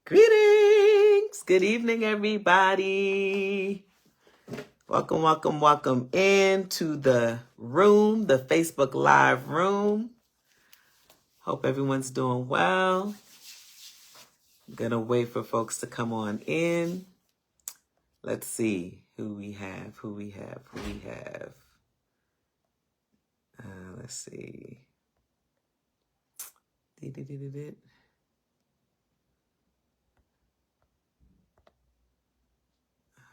Greetings. Good evening, everybody. Welcome, welcome, welcome into the room, the Facebook Live room. Hope everyone's doing well. I'm going to wait for folks to come on in. Let's see who we have. Let's see.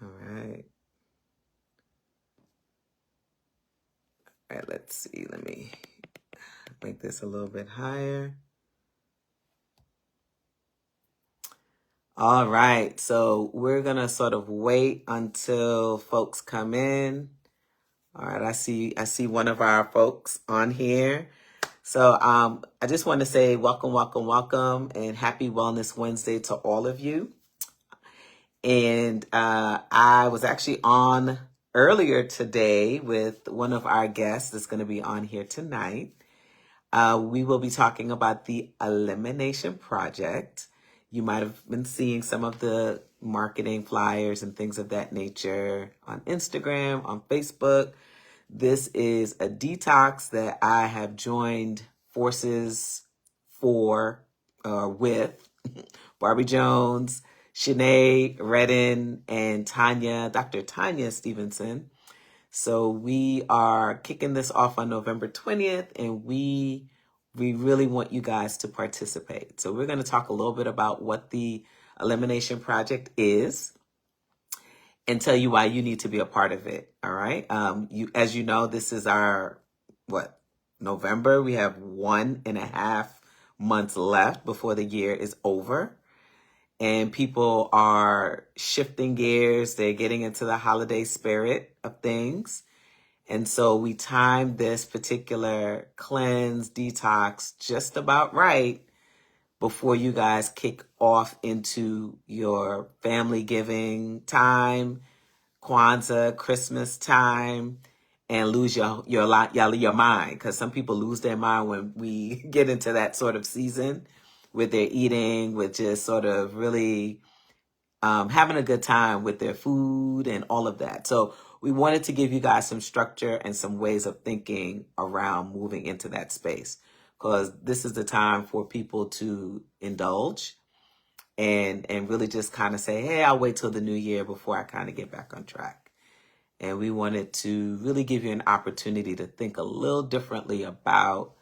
All right. All right, let's see. Let me make this a little bit higher. All right, so we're going to sort of wait until folks come in. All right, I see one of our folks on here. So I just want to say welcome, welcome, welcome, and happy Wellness Wednesday to all of you. And I was actually on earlier today with one of our guests that's going to be on here tonight. We will be talking about the Elimination Project. You might have been seeing some of the marketing flyers and things of that nature on Instagram, on Facebook. This is a detox that I have joined forces with Barbie Jones, Shanae Redden, and Dr. Tanya Stevenson. So we are kicking this off on November 20th, and we really want you guys to participate. So we're going to talk a little bit about what the Elimination Project is and tell you why you need to be a part of it. All right. As you know, this is our, November. We have 1.5 months left before the year is over. And people are shifting gears. They're getting into the holiday spirit of things. And so we timed this particular cleanse detox just about right before you guys kick off into your family giving time, Kwanzaa, Christmas time, and lose your mind. Because some people lose their mind when we get into that sort of season with their eating, with just sort of really having a good time with their food and all of that. So we wanted to give you guys some structure and some ways of thinking around moving into that space, because this is the time for people to indulge and really just kind of say, hey, I'll wait till the new year before I kind of get back on track. And we wanted to really give you an opportunity to think a little differently about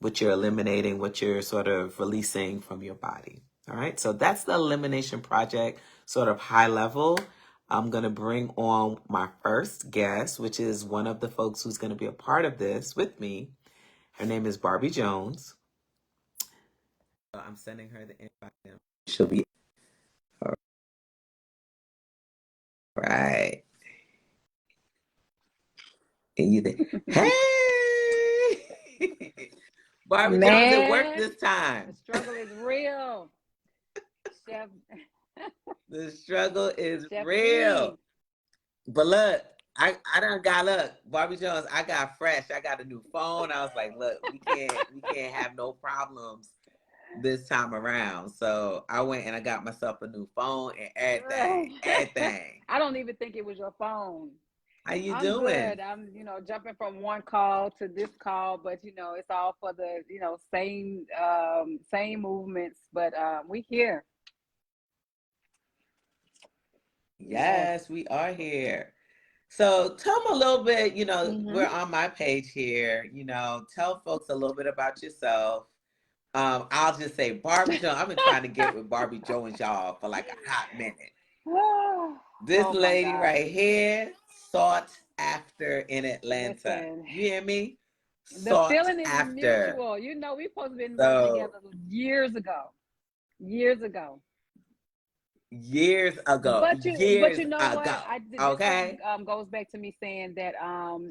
what you're eliminating, what you're sort of releasing from your body. All right, so that's the Elimination Project, sort of high level. I'm going to bring on my first guest, which is one of the folks who's going to be a part of this with me. Her name is Barbie Jones. So I'm sending her the invite. She'll be all right. And you think, hey, Barbie Jones, it worked Man, this time. the struggle is real. Chef, The struggle is Chef real. E. But look, I done got look, Barbie Jones, I got fresh. I got a new phone. I was like, look, we can't have no problems this time around. So I went and I got myself a new phone and everything. I don't even think it was your phone. How you I'm doing? good. I'm, jumping from one call to this call, but it's all for the, same movements. But we here. Yes. Yes, we are here. So tell them a little bit, we're Mm-hmm. on my page here, tell folks a little bit about yourself. I'll just say Barbie Jones. I've been trying to get with Barbie Jones, y'all, for like a hot minute. This Oh my lady God. right here, sought after in Atlanta. Listen, You hear me? the Sought feeling is after. mutual. We supposed to been working So together years ago. Years ago. years ago, But you years know what? ago. This what Okay. goes back to me saying that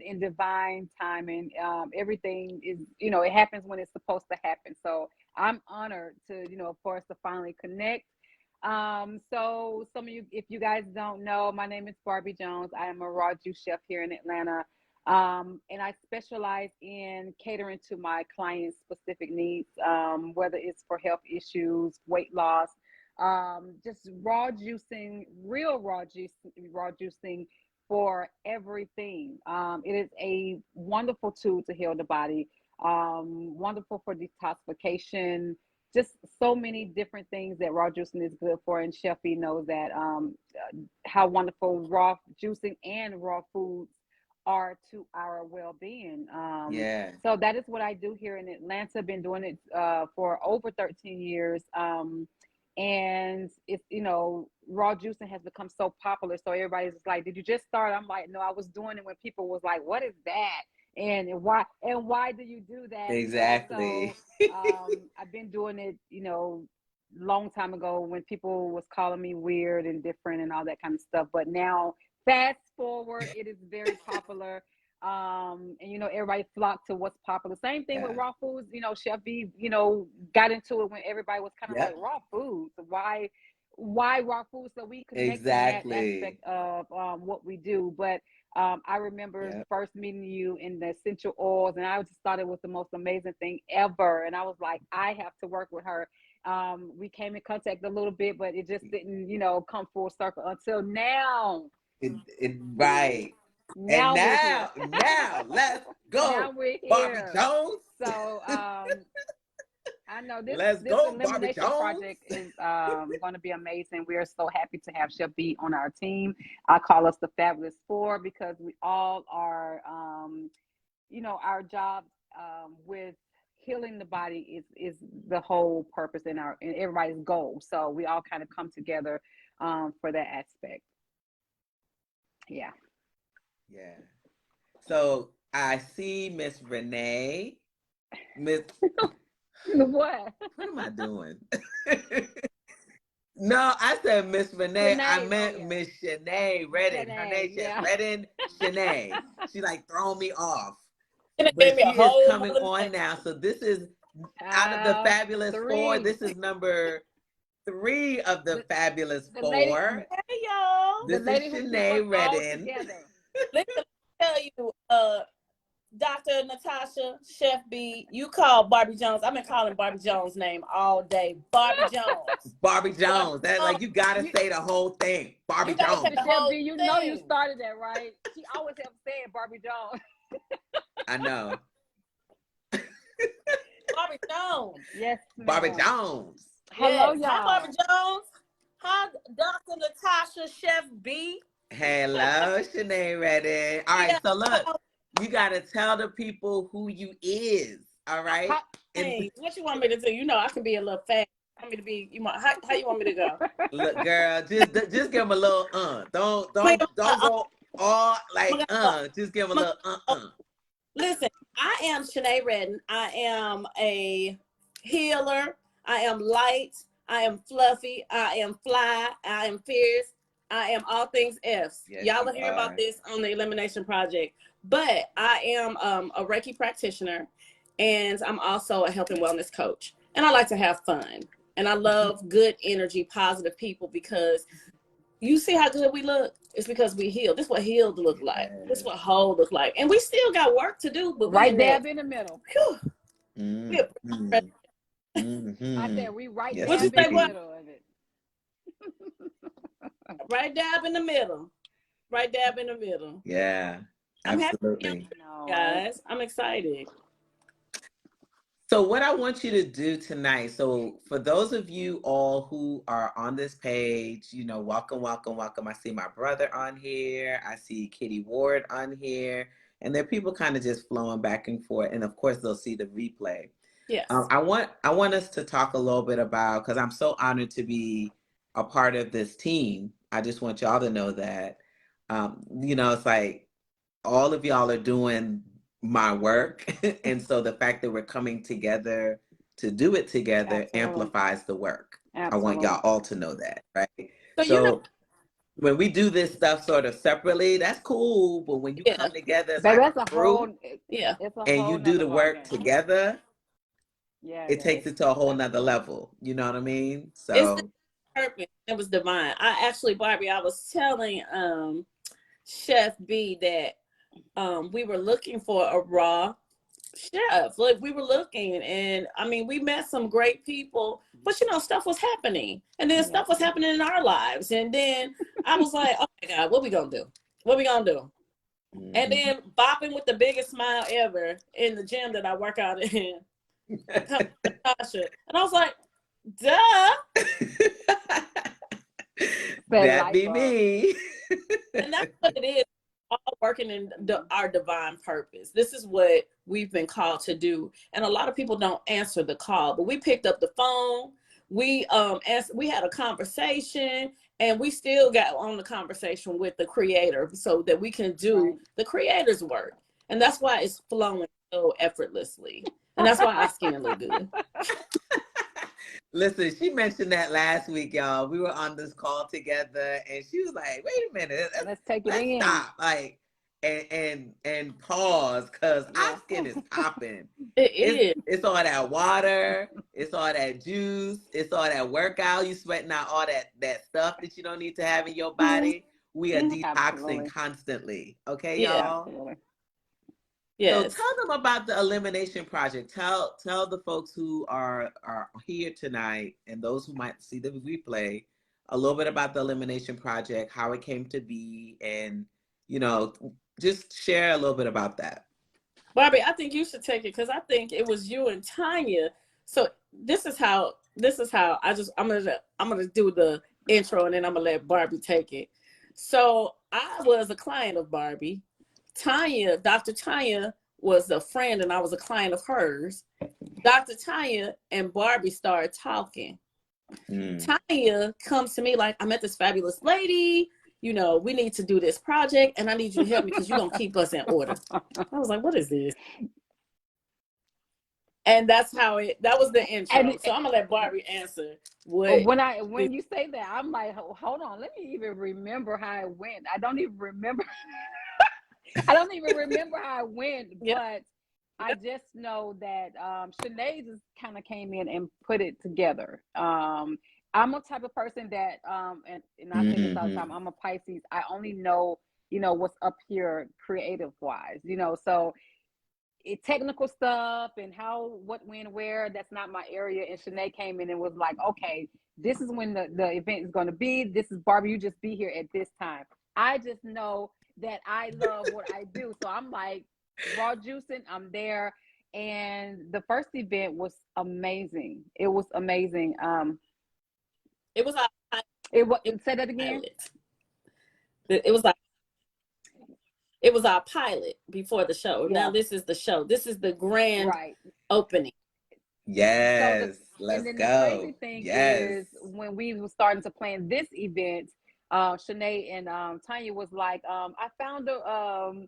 in divine timing, everything is it happens when it's supposed to happen. So I'm honored to for us to finally connect. So some of you, if you guys don't know, my name is Barbie Jones. I am a raw juice chef here in Atlanta. And I specialize in catering to my clients' specific needs, whether it's for health issues, weight loss, just raw juicing, real raw juicing for everything. It is a wonderful tool to heal the body, wonderful for detoxification, just so many different things that raw juicing is good for. And Chef E knows that, how wonderful raw juicing and raw foods are to our well-being. Yeah. So that is what I do here in Atlanta. Been doing it for over 13 years. And it's, raw juicing has become so popular. So everybody's just like, did you just start? I'm like, no, I was doing it when people was like, what is that? And why do you do that? Exactly. So I've been doing it, long time ago when people was calling me weird and different and all that kind of stuff. But now, fast forward, it is very popular. And everybody flocked to what's popular. Same thing with Yeah. raw foods. Chef B, got into it when everybody was kind of like Yep. raw foods. Why raw foods? So we connect in that Exactly. aspect of what we do. But I remember Yep. first meeting you in the essential oils, and I just thought it was the most amazing thing ever. And I was like, I have to work with her. We came in contact a little bit, but it just didn't, come full circle until now. Right. And Now we're here. now let's Now go, we're Barbie here. Jones. So I know this Let's this go, Barbie elimination Jones. project is going to be amazing. We are so happy to have Chef B on our team. I call us the Fabulous Four because we all are, our job with healing the body is the whole purpose in everybody's goal. So we all kind of come together for that aspect. Yeah. Yeah. So I see Miss Renee. Miss, What? what am I doing? No, I said Miss Renee. I Shanae. Oh meant yeah. Miss Shanae Redden. Her name Shanae. is Yeah. Redden Shanae. She like thrown me off. She done But gave me a she is whole coming nother on name. now. So this is out of the Child Fabulous Four. three. This is number 3 of the The Fabulous the lady Four. Hey y'all. the This is lady who keep us Shanae all Redden. together. Listen, let me tell you, Dr. Natasha, Chef B, you call Barbie Jones. I've been calling Barbie Jones' name all day. Barbie Jones. Barbie Barbie Jones. That Jones. like you gotta You say the whole thing. Barbie You gotta say Jones. the Chef whole B, you know you thing. started that, right? She always have said Barbie Jones. I know. Barbie Jones. Yes, Barbie ma'am. Jones. Hello, Yes. Hi, Barbie y'all. Jones. Hi, Dr. Natasha, Chef B. Hello, Shanae Redden. All right, Yeah. so look, you gotta tell the people who you is. All right. How, And Hey, what you want me to do? You know I can be a little fast. You want me to be? How you want me to go? look, girl, just give them a little Don't I'm don't go all like gonna go. Just give them a I'm little gonna go. Listen, I am Shanae Redden. I am a healer. I am light. I am fluffy. I am fly. I am fierce. I am all things F's. Yes, Y'all will you hear about are. this on the Elimination Project. But I am a Reiki practitioner, and I'm also a health and wellness coach. And I like to have fun. And I love good energy, positive people because you see how good we look? It's because we healed. This is what healed look like. This is Yes. what whole look like. And we still got work to do, but we right in that. dab in the middle. Whew, we Mm-hmm. I Mm-hmm. said we right Yes, what you dab in say? the What? indeed. middle of it. Right dab in the middle. Right dab in the middle. Yeah, I'm happy to be on absolutely. I know, right? guys. I'm excited. So what I want you to do tonight, so for those of you all who are on this page, welcome, welcome, welcome. I see my brother on here. I see Kitty Ward on here. And there are people kind of just flowing back and forth. And of course, they'll see the replay. Yes. I want us to talk a little bit about, because I'm so honored to be a part of this team. I just want y'all to know that, it's like all of y'all are doing my work. And so the fact that we're coming together to do it together Absolutely. amplifies the work. I want Absolutely. y'all all to know that, right? So So when we do this stuff sort of separately, that's cool. But when you yeah, come together as Baby, like a that's a whole crew yeah. it's a and you whole do nother the ball work game. together, Yeah, it it takes does. it to a whole nother Absolutely. level. You know what I mean? It's the So purpose. It was divine. I actually, Barbie, I was telling Chef B that we were looking for a raw chef. Like, we were looking, and I mean, we met some great people, but stuff was happening, and then Yeah. stuff was happening in our lives, and then I was like, oh my God, what we gonna do? What we gonna do? And then bopping with the biggest smile ever in the gym that I work out in, Tasha, and I was like, duh. That be me. And that's what it is. All working in our divine purpose. This is what we've been called to do, and a lot of people don't answer the call. But we picked up the phone. We we had a conversation, and we still got on the conversation with the Creator, so that we can do the Creator's work. And that's why it's flowing so effortlessly, and that's why our skin look good. Listen, she mentioned that last week, y'all. We were on this call together, and she was like, "Wait a minute, Let's take it let's in. stop, like, and pause, because our skin is popping. It is. It's all that water, it's all that juice, it's all that workout. You sweating out all that stuff that you don't need to have in your body. We are detoxing constantly. Okay, y'all. Absolutely. So Yes. tell them about the Elimination Project. Tell the folks who are here tonight and those who might see the replay a little bit about the Elimination Project, how it came to be, and just share a little bit about that. Barbie, I think you should take it, because I think it was you and Tanya. So this is how I'm gonna do the intro, and then I'm gonna let Barbie take it. So I was a client of Barbie. Dr. Tanya was a friend, and I was a client of hers. Dr. Tanya and Barbie started talking. Tanya comes to me like, I met this fabulous lady. We need to do this project, and I need you to help me because you're going to keep us in order. I was like, what is this? And that was the intro. So I'm going to let Barbie answer. When you say that, I'm like, hold on, let me even remember how it went. I don't even remember. I don't even remember how it went, but I just know that Sinead just kind of came in and put it together. I'm a type of person that, and I say this all the time, I'm a Pisces. I only know, what's up here creative wise, so technical stuff and what, when, where, that's not my area. And Sinead came in and was like, okay, this is when the event is going to be. This is Barbie, you just be here at this time. I just know that I love what I do. So I'm like, raw juicing, I'm there. And the first event was amazing. It was amazing. It was say that again. It was our pilot before the show. Now this is the show. This is the grand opening. Yes, let's go. And then the crazy thing is, when we were starting to plan this event, Sinead and Tanya was like, I found a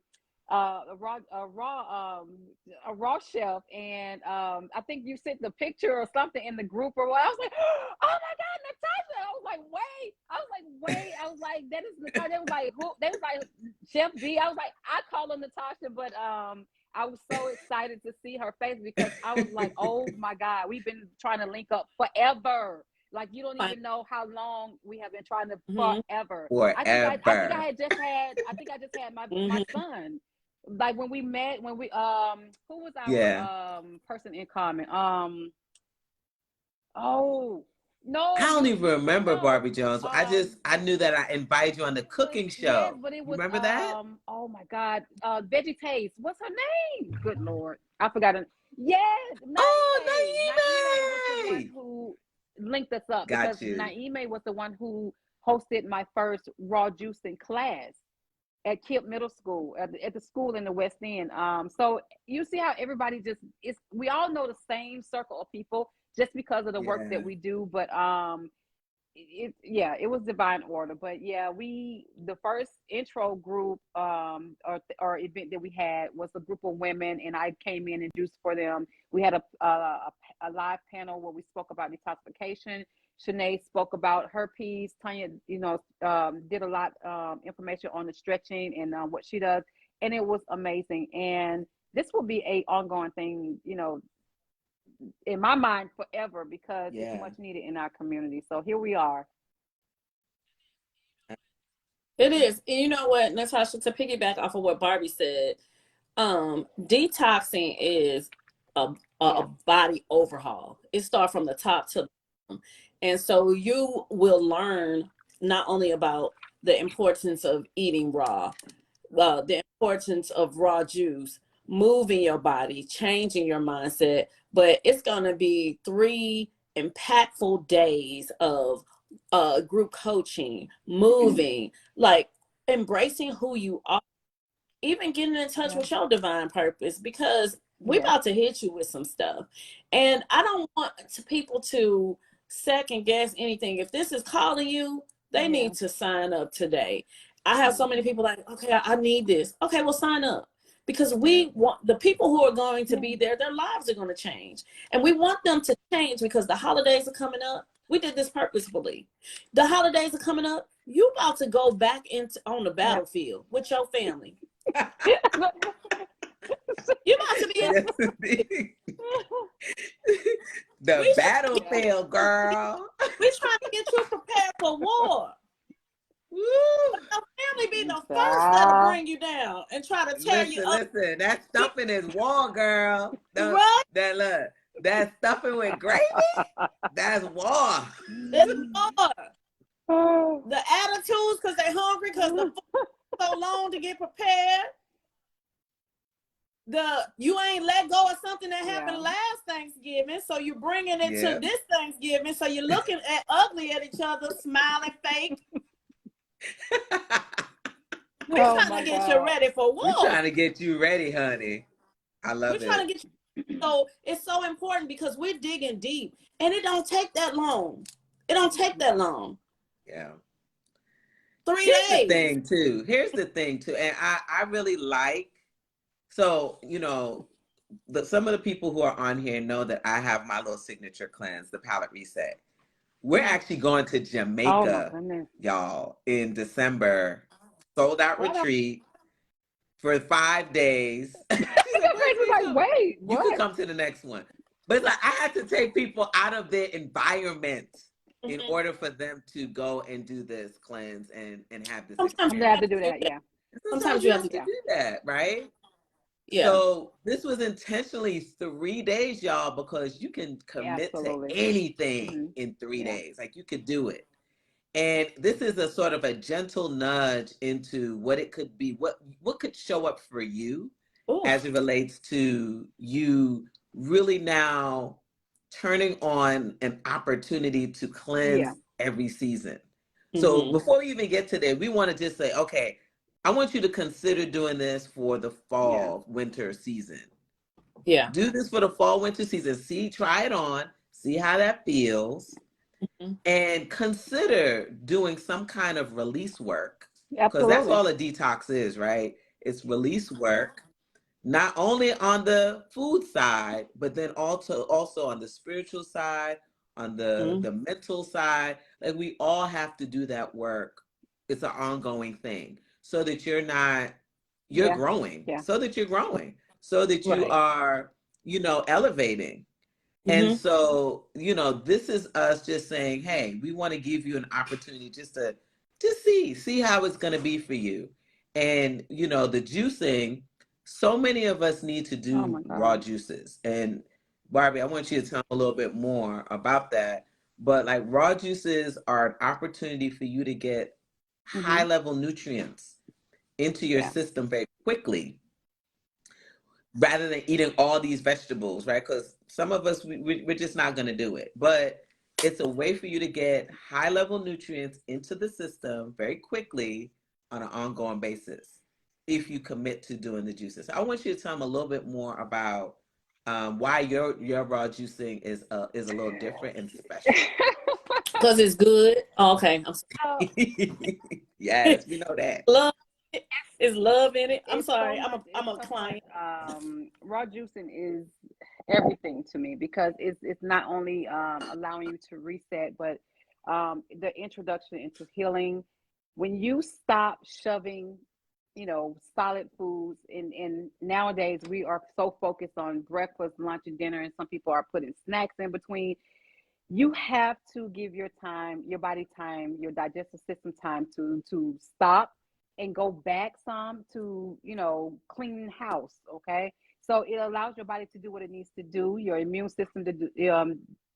raw chef, and I think you sent the picture or something in the group or what. I was like, oh my God, Natasha! I was like, that is Natasha. They was like, who? They was like, Chef D. I was like, I call her Natasha, but I was so excited to see her face, because I was like, oh my God, we've been trying to link up forever. Like, you don't even know how long we have been trying to forever. I think I just had my son. Like, when we met, who was our person in common? Oh no, I don't even remember Barbie Jones. I knew that I invited you on the cooking show. Yes, but it was remember that? Oh my God, Veggie Taste. What's her name? Good Lord, I forgot it. Yes, Naime. Was the one who linked us up, because Naime was the one who hosted my first raw juicing class at Kip Middle School, at the school in the West End. So you see how everybody we all know the same circle of people just because of the work that we do. But it was divine order. But the first intro group or event that we had was a group of women, and I came in and juiced for them. We had a live panel where we spoke about detoxification. Sinead spoke about her piece. Tanya, did a lot information on the stretching and what she does, and it was amazing. And this will be a ongoing thing, in my mind, forever, because it's much needed in our community. So here we are. It is. And you know what, Natasha, to piggyback off of what Barbie said, detoxing is a Yeah. body overhaul. It starts from the top to the bottom. And so you will learn not only about the importance of eating raw, the importance of raw juice, moving your body, changing your mindset, but it's going to be 3 impactful days of group coaching, moving, like embracing who you are, even getting in touch Yeah. with your divine purpose, because we Yes. about to hit you with some stuff. And I don't want people to second guess anything. If this is calling you, they Yeah. need to sign up today. I have so many people like, okay, I need this. Okay, well, sign up. Because Yeah. we want the people who are going to Yeah. be there, their lives are going to change. And we want them to change because the holidays are coming up. We did this purposefully. The holidays are coming up. You about to go back into on the Yeah. battlefield with your family. You about to be in. Yes, indeed. The We trying to get Yeah. battlefield, girl. we trying to get you prepared for war. Woo! Your family be the first that'll Child. bring you down and try to tear you Listen, up. listen. That stuffing is war, girl. Right? That look, that stuffing with gravy, that's war. It's war. Oh. The attitudes because they hungry because the food so long to get prepared. You ain't let go of something that happened Yeah. last Thanksgiving, so you're bringing it to Yeah. this Thanksgiving. So you're looking at ugly at each other, smiling fake. We're Oh trying my to get you God. ready for We war. trying to get you ready, honey. I We're love trying it. to get you. So it's so important because we're digging deep, and it don't take that long. It don't take that long. Yeah. Three Here's the days. thing too. Here's the thing too. And I really like, so, some of the people who are on here know that I have my little signature cleanse, the palate reset. We're actually going to Oh my Jamaica, goodness. y'all, in December. Sold out What? retreat for 5 days. She's like, Your wait, face was wait, like, so wait, you could what? come to the next one. But it's like I had to take people out of their environment in Mhm. order for them to go and do this cleanse and have this Sometimes I'm you gonna have have to experience. to do do that. that. Yeah. Sometimes Sometimes you you have have to. to Yeah. do that, right? Yeah. So this was intentionally 3 days, y'all, because you can commit to Absolutely. anything Hmm. in three Yeah. days. Like you could do it. And this is a sort of a gentle nudge into what it could be, what could show up for you Oh. as it relates to you really now turning on an opportunity to Yeah. cleanse every season. So Mm-hmm. before we even get to there, we want to just say, okay, I want you to consider doing this for the Yeah. fall, winter season. Yeah. Do this for the fall, winter season. See, try it on, see how that feels, Mm-hmm. and consider doing some kind of release work, because that's Absolutely. all a detox is, right? It's release work, not only on the food side, but then also on the spiritual side, on Mm-hmm. the mental side. Like we all have to do that work. It's an ongoing thing, so that you're Yeah. growing, Yeah. so that you're growing, so that you Right. are, elevating. And Mm-hmm. so, this is us just saying, hey, we want to give you an opportunity just to see how it's going to be for you. And, the juicing, so many of us need to Oh do my raw God. juices. And Barbie, I want you to tell a little bit more about that. But like raw juices are an opportunity for you to get high Hmm. level nutrients into your Yeah. system very quickly rather than eating all these vegetables, right? Because some of us, we're just not going to do it. But it's a way for you to get high level nutrients into the system very quickly on an ongoing basis if you commit to doing the juices. I want you to tell them a little bit more about why your raw juicing is a little different and special. Because it's good. Oh, okay. I'm So Yes, we know that. love. Is love in it. I'm it's so sorry. much. I'm It's a so much. client. Raw juicing is everything to me because it's not only allowing you to reset, but the introduction into healing. When you stop shoving, solid foods, and nowadays we are so focused on breakfast, lunch, and dinner, and some people are putting snacks in between. you have to give your time, your body time, your digestive system time to stop and go back some to, clean house. Okay, so it allows your body to do what it needs to do. Your immune system to do,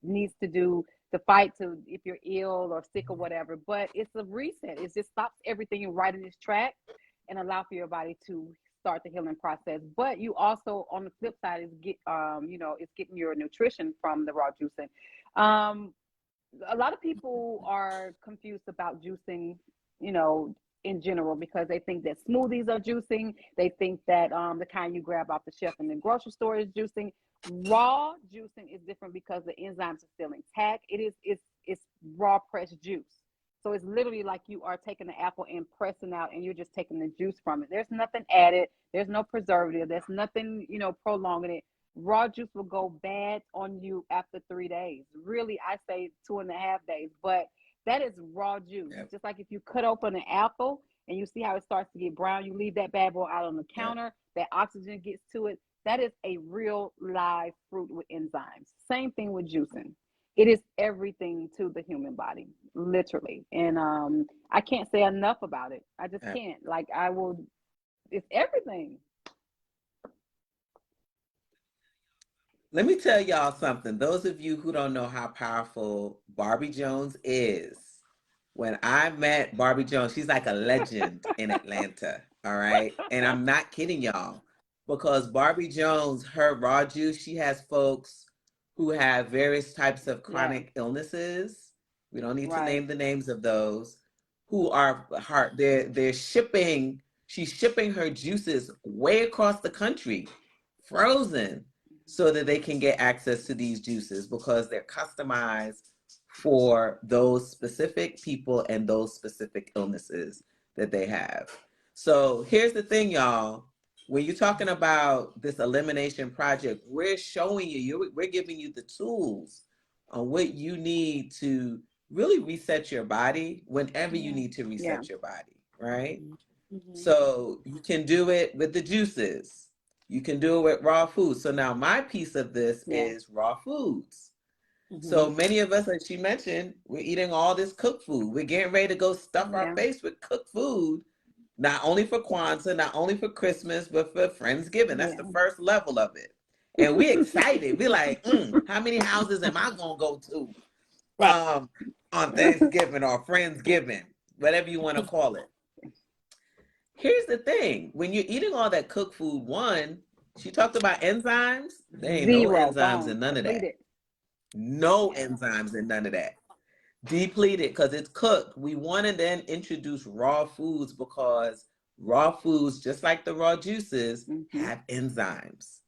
needs to do the fight to if you're ill or sick or whatever. But it's a reset. It just stops everything right in its track and allow for your body to start the healing process. But you also, on the flip side, is it's getting your nutrition from the raw juicing. um, a lot of people are confused about juicing, you know, in general, because they think that smoothies are juicing. They think that the kind you grab off the shelf in the grocery store is juicing. Raw juicing is different because the enzymes are still intact. It's raw pressed juice. So it's literally like you are taking the apple and pressing out, and you're just taking the juice from it. There's nothing added. There's no preservative. There's nothing, prolonging it. Raw juice will go bad on you after 3 days. Really, I say 2.5 days, but that is raw juice. Yep. Just like if you cut open an apple and you see how it starts to get brown, you leave that bad boy out on the Yep. counter, that oxygen gets to it. That is a real live fruit with enzymes. Same thing with juicing. It is everything to the human body, literally. And I can't say enough about it. I just Yep. can't. Like I will, it's everything. Let me tell y'all something. Those of you who don't know how powerful Barbie Jones is, when I met Barbie Jones, she's like a legend in Atlanta. All right. And I'm not kidding y'all, because Barbie Jones, her raw juice, she has folks who have various types of Yeah, chronic illnesses. We don't need to right. name the names of those who are hard. They're shipping, she's shipping her juices way across the country, frozen, so that they can get access to these juices because they're customized for those specific people and those specific illnesses that they have. So here's the thing, y'all. When you're talking about this elimination project, we're showing you, we're giving you the tools on what you need to really reset your body whenever you Yeah, need to yeah, reset your body, right? Mm-hmm. So you can do it with the juices. You can do it with raw foods. So now my piece of this yeah, is raw foods. Mm-hmm. So many of us, like she mentioned, we're eating all this cooked food. We're getting ready to go stuff our yeah, face with cooked food, not only for Kwanzaa, not only for Christmas, but for Friendsgiving. That's the yeah. first level of it. And we excited. We like, how many houses am I gonna go to Right. on Thanksgiving or Friendsgiving, whatever you want to call it. Here's the thing: when you're eating all that cooked food, one, she talked about enzymes. There ain't no Zero, enzymes gone, in none of that. depleted. No Yeah, enzymes in none of that. Depleted because it's cooked. We want to then introduce raw foods because raw foods, just like the raw juices, mm-hmm. have enzymes.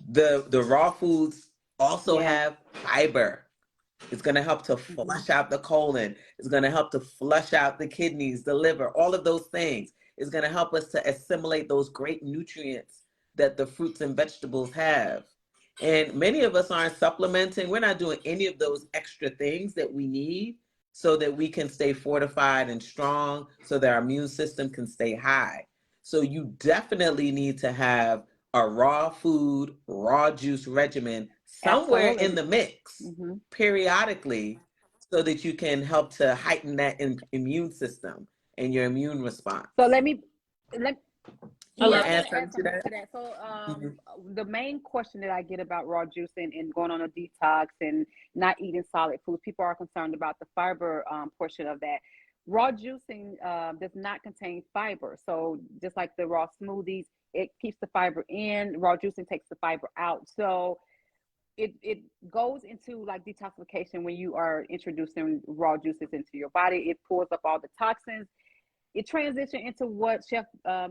The raw foods also Yeah, have fiber. It's going to help to mm-hmm. flush out the colon. It's going to help to flush out the kidneys, the liver, all of those things. It's going to help us to assimilate those great nutrients that the fruits and vegetables have. And many of us aren't supplementing. We're not doing any of those extra things that we need so that we can stay fortified and strong, so that our immune system can stay high. So you definitely need to have a raw food, raw juice regimen somewhere in absolutely. the mix Mm-hmm. periodically so that you can help to heighten that immune system and your immune response. So let You I want yeah, love to I want add to add something to something that? to that. So Mhm. the main question that I get about raw juicing and going on a detox and not eating solid foods, people are concerned about the fiber portion of that. Raw juicing does not contain fiber. So just like the raw smoothies, it keeps the fiber in. Raw juicing takes the fiber out. So it goes into like detoxification when you are introducing raw juices into your body. It pulls up all the toxins. It transitions into what Chef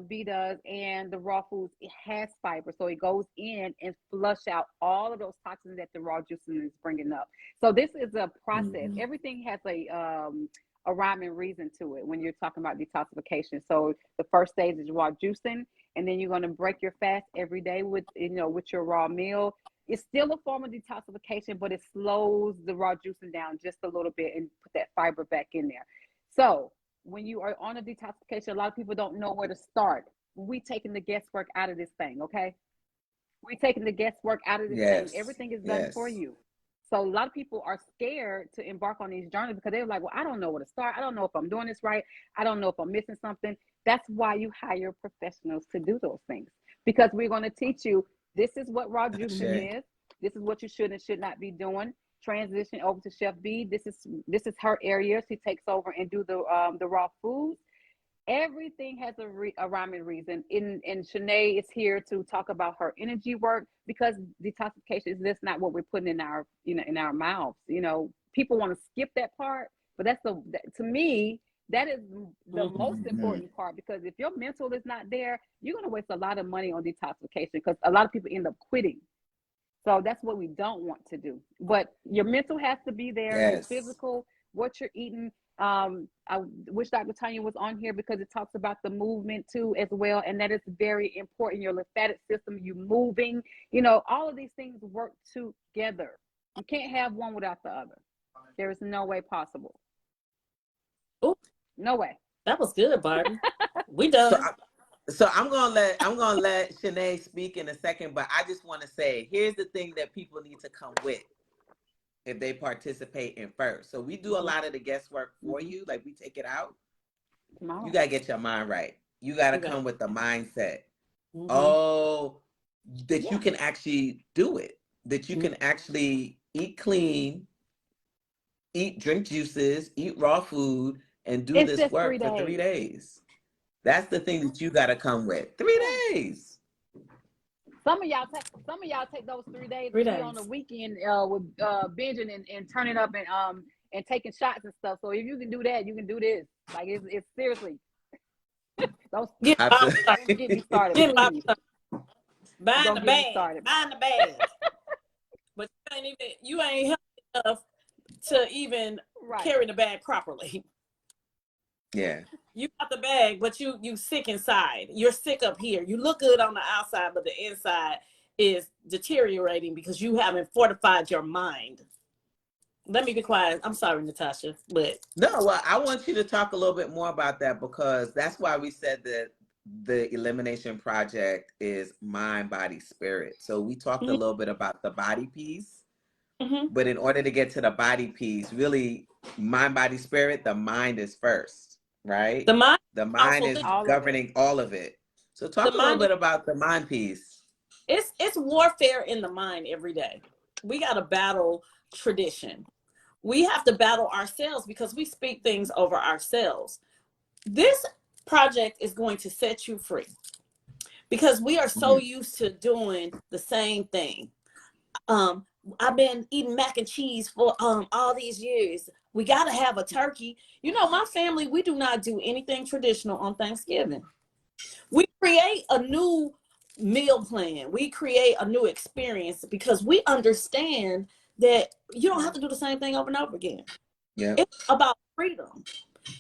B does, and the raw foods, it has fiber, so it goes in and flush out all of those toxins that the raw juicing is bringing up. So this is a process. Mm-hmm. Everything has a rhyme and reason to it when you're talking about detoxification. So the first stage is raw juicing, and then you're going to break your fast every day with with your raw meal. It's still a form of detoxification, but it slows the raw juicing down just a little bit and put that fiber back in there. So when you are on a detoxification, a lot of people don't know where to start. We taking the guesswork out of this thing, okay? We taking the guesswork out of this thing. Yes. Everything is done for Yes. you. So a lot of people are scared to embark on these journeys because they're like, well, I don't know where to start. I don't know if I'm doing this right. I don't know if I'm missing something. That's why you hire professionals to do those things, because we're going to teach you, this is what raw Shay. juicing is. This is what you should and should not be doing. Transition over to Chef B. This is her area. She takes over and do the raw foods. Everything has a rhyme and reason. And Shanae is here to talk about her energy work, because detoxification is just not what we're putting in our, in our mouths. People want to skip that part, but to me, that is the most important part, because if your mental is not there, you're going to waste a lot of money on detoxification, because a lot of people end up quitting. So that's what we don't want to do. But your mental has to be there, your Yes. physical, what you're eating. I wish Dr. Tanya was on here, because it talks about the movement too as well. And that is very important. Your lymphatic system, you moving, all of these things work together. You can't have one without the other. There is no way possible. Oh, no way. That was good, Barbie. We So, done. I'm gonna let Shanae speak in a second, but I just want to say, here's the thing that people need to come with if they participate in first. So we do a lot of the guesswork for you, like we take it out. Tomorrow. You gotta get your mind right. You gotta You got come with the mindset. Mhm. Oh, that you can actually do it. That you can actually eat clean, drink juices, eat raw food, and do It's this just work 3 for 3 days. days. That's the thing that you gotta come with. 3 Yeah. days. Some of y'all take those 3 days 3 and be on the days. weekend with binging and turning up and taking shots and stuff. So if you can do that, you can do this. Like it's seriously. Don't Get Bobby started. don't get me started, Get Bobby please. started. Buying the Don't get me bag. started. Buying the bag. But you ain't healthy enough to even Right. carry the bag properly. Yeah. You got the bag, but you sick inside. You're sick up here. You look good on the outside, but the inside is deteriorating because you haven't fortified your mind. Let me be quiet. I'm sorry, Natasha, but No, well, I want you to talk a little bit more about that, because that's why we said that the Elimination Project is mind, body, spirit. So we talked a little bit about the body piece, but in order to get to the body piece, really, mind, body, spirit, the mind is first, right? the mind The is a mind powerful is thing. All of it. governing all of it. So The talk a little mind is bit about the mind piece. it's warfare in the mind every day. We got to battle tradition. We have to battle ourselves because we speak things over ourselves. This project is going to set you free because we are so used to doing the same thing. Um, I've been eating mac and cheese for all these years. We got to have a turkey. My family, we do not do anything traditional on Thanksgiving. We create a new meal plan. We create a new experience because we understand that you don't have to do the same thing over and over again. Yeah. It's about freedom.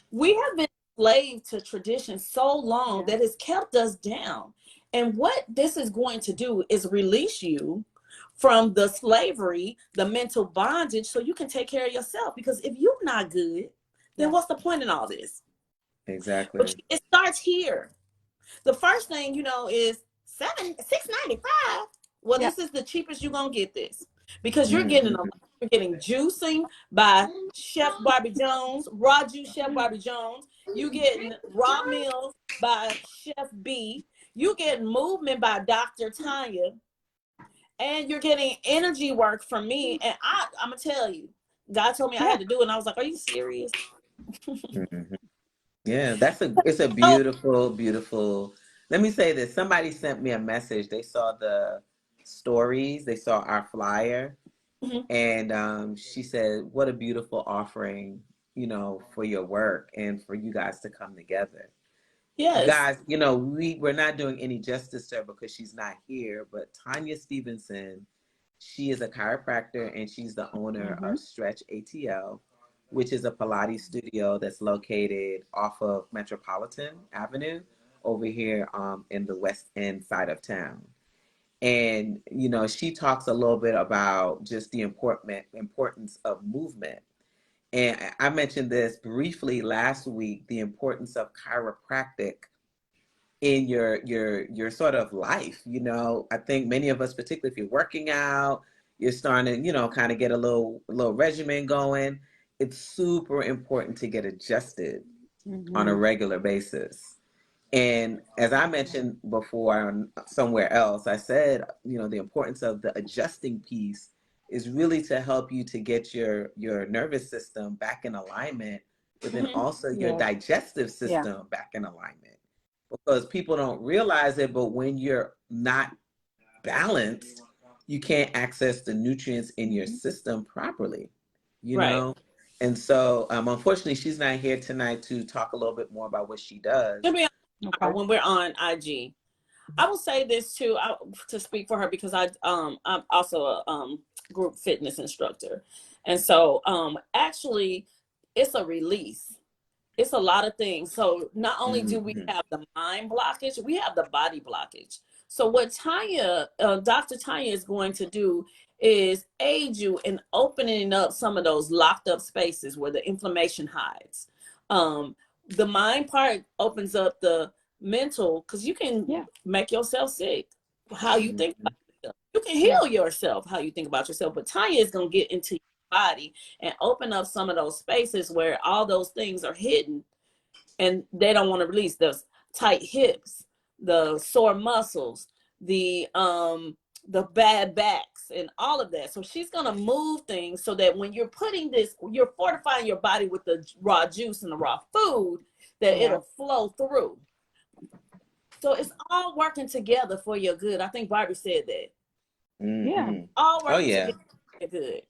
We have been enslaved to tradition so long that it's kept us down. And what this is going to do is release you from the slavery, the mental bondage, so you can take care of yourself. Because if you're not good, then what's the point in all this? Exactly. But it starts here. The first thing is $6.95. Well, this is the cheapest you're gonna get this because you're getting juicing by Chef Barbie Jones, raw juice Chef Barbie Jones. You getting raw meals by Chef B. You getting movement by Dr. Tanya, and you're getting energy work from me. And I'm gonna tell you, God told me I had to do it, and I was like, "Are you serious?" Yeah, it's a beautiful, beautiful. Let me say this. Somebody sent me a message. They saw the stories, they saw our flyer, and she said, "What a beautiful offering, for your work and for you guys to come together." Yes. Guys, we're not doing any justice to her because she's not here, but Tanya Stevenson, she is a chiropractor and she's the owner of Stretch ATL, which is a Pilates studio that's located off of Metropolitan Avenue over here in the West End side of town. And, she talks a little bit about just the importance of movement. And I mentioned this briefly last week, the importance of chiropractic in your sort of life. I think many of us, particularly if you're working out, you're starting to, you know, kind of get a little regimen going, it's super important to get adjusted on a Mm-hmm. regular basis. And as I mentioned before somewhere else, I said, you know, the importance of the adjusting piece is really to help you to get your nervous system back in alignment, but then Mm-hmm. also your Yes. digestive Yeah. system back in alignment. Because people don't realize it, but when you're not balanced, you can't access the nutrients in your Mm-hmm. system properly, you Right. know? And so, unfortunately, she's not here tonight to talk a little bit more about what she does. To be Okay. honest, when we're on IG, I will say this too, to speak for her, because I'm also a group fitness instructor, and so actually it's a release. It's a lot of things. So not only do we Mm-hmm. have the mind blockage, we have the body blockage. So what Dr. Tanya is going to do is aid you in opening up some of those locked up spaces where the inflammation hides. Um, the mind part opens up the mental, because you can Yeah. make yourself sick. How you think Mm-hmm. about yourself. You can Yeah. heal yourself how you think about yourself. But Tanya is going to get into your body and open up some of those spaces where all those things are hidden and they don't want to release. Those tight hips, the sore muscles, the bad backs, and all of that. So she's gonna move things so that when you're putting this, you're fortifying your body with the raw juice and the raw food, that Yeah. it'll flow through. So it's all working together for your good. I think Barbie said that. Yeah. Mm-hmm. All Oh working yeah. together for your good.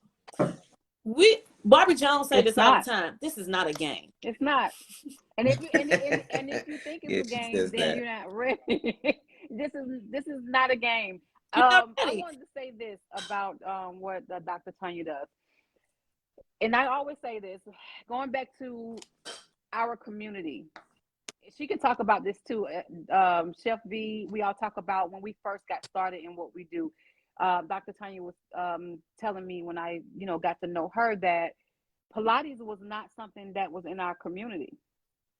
Barbie Jones say It's this all the not. time. This is not a game. It's not. And if you and if you think it's Yeah, a she game, says then that. you're not ready. This is not a game. You're not I ready. wanted to say this about what Dr. Tanya does, and I always say this, going back to our community. She could talk about this too. Chef V, we all talk about when we first got started in what we do. Dr. Tanya was telling me when I, got to know her that Pilates was not something that was in our community.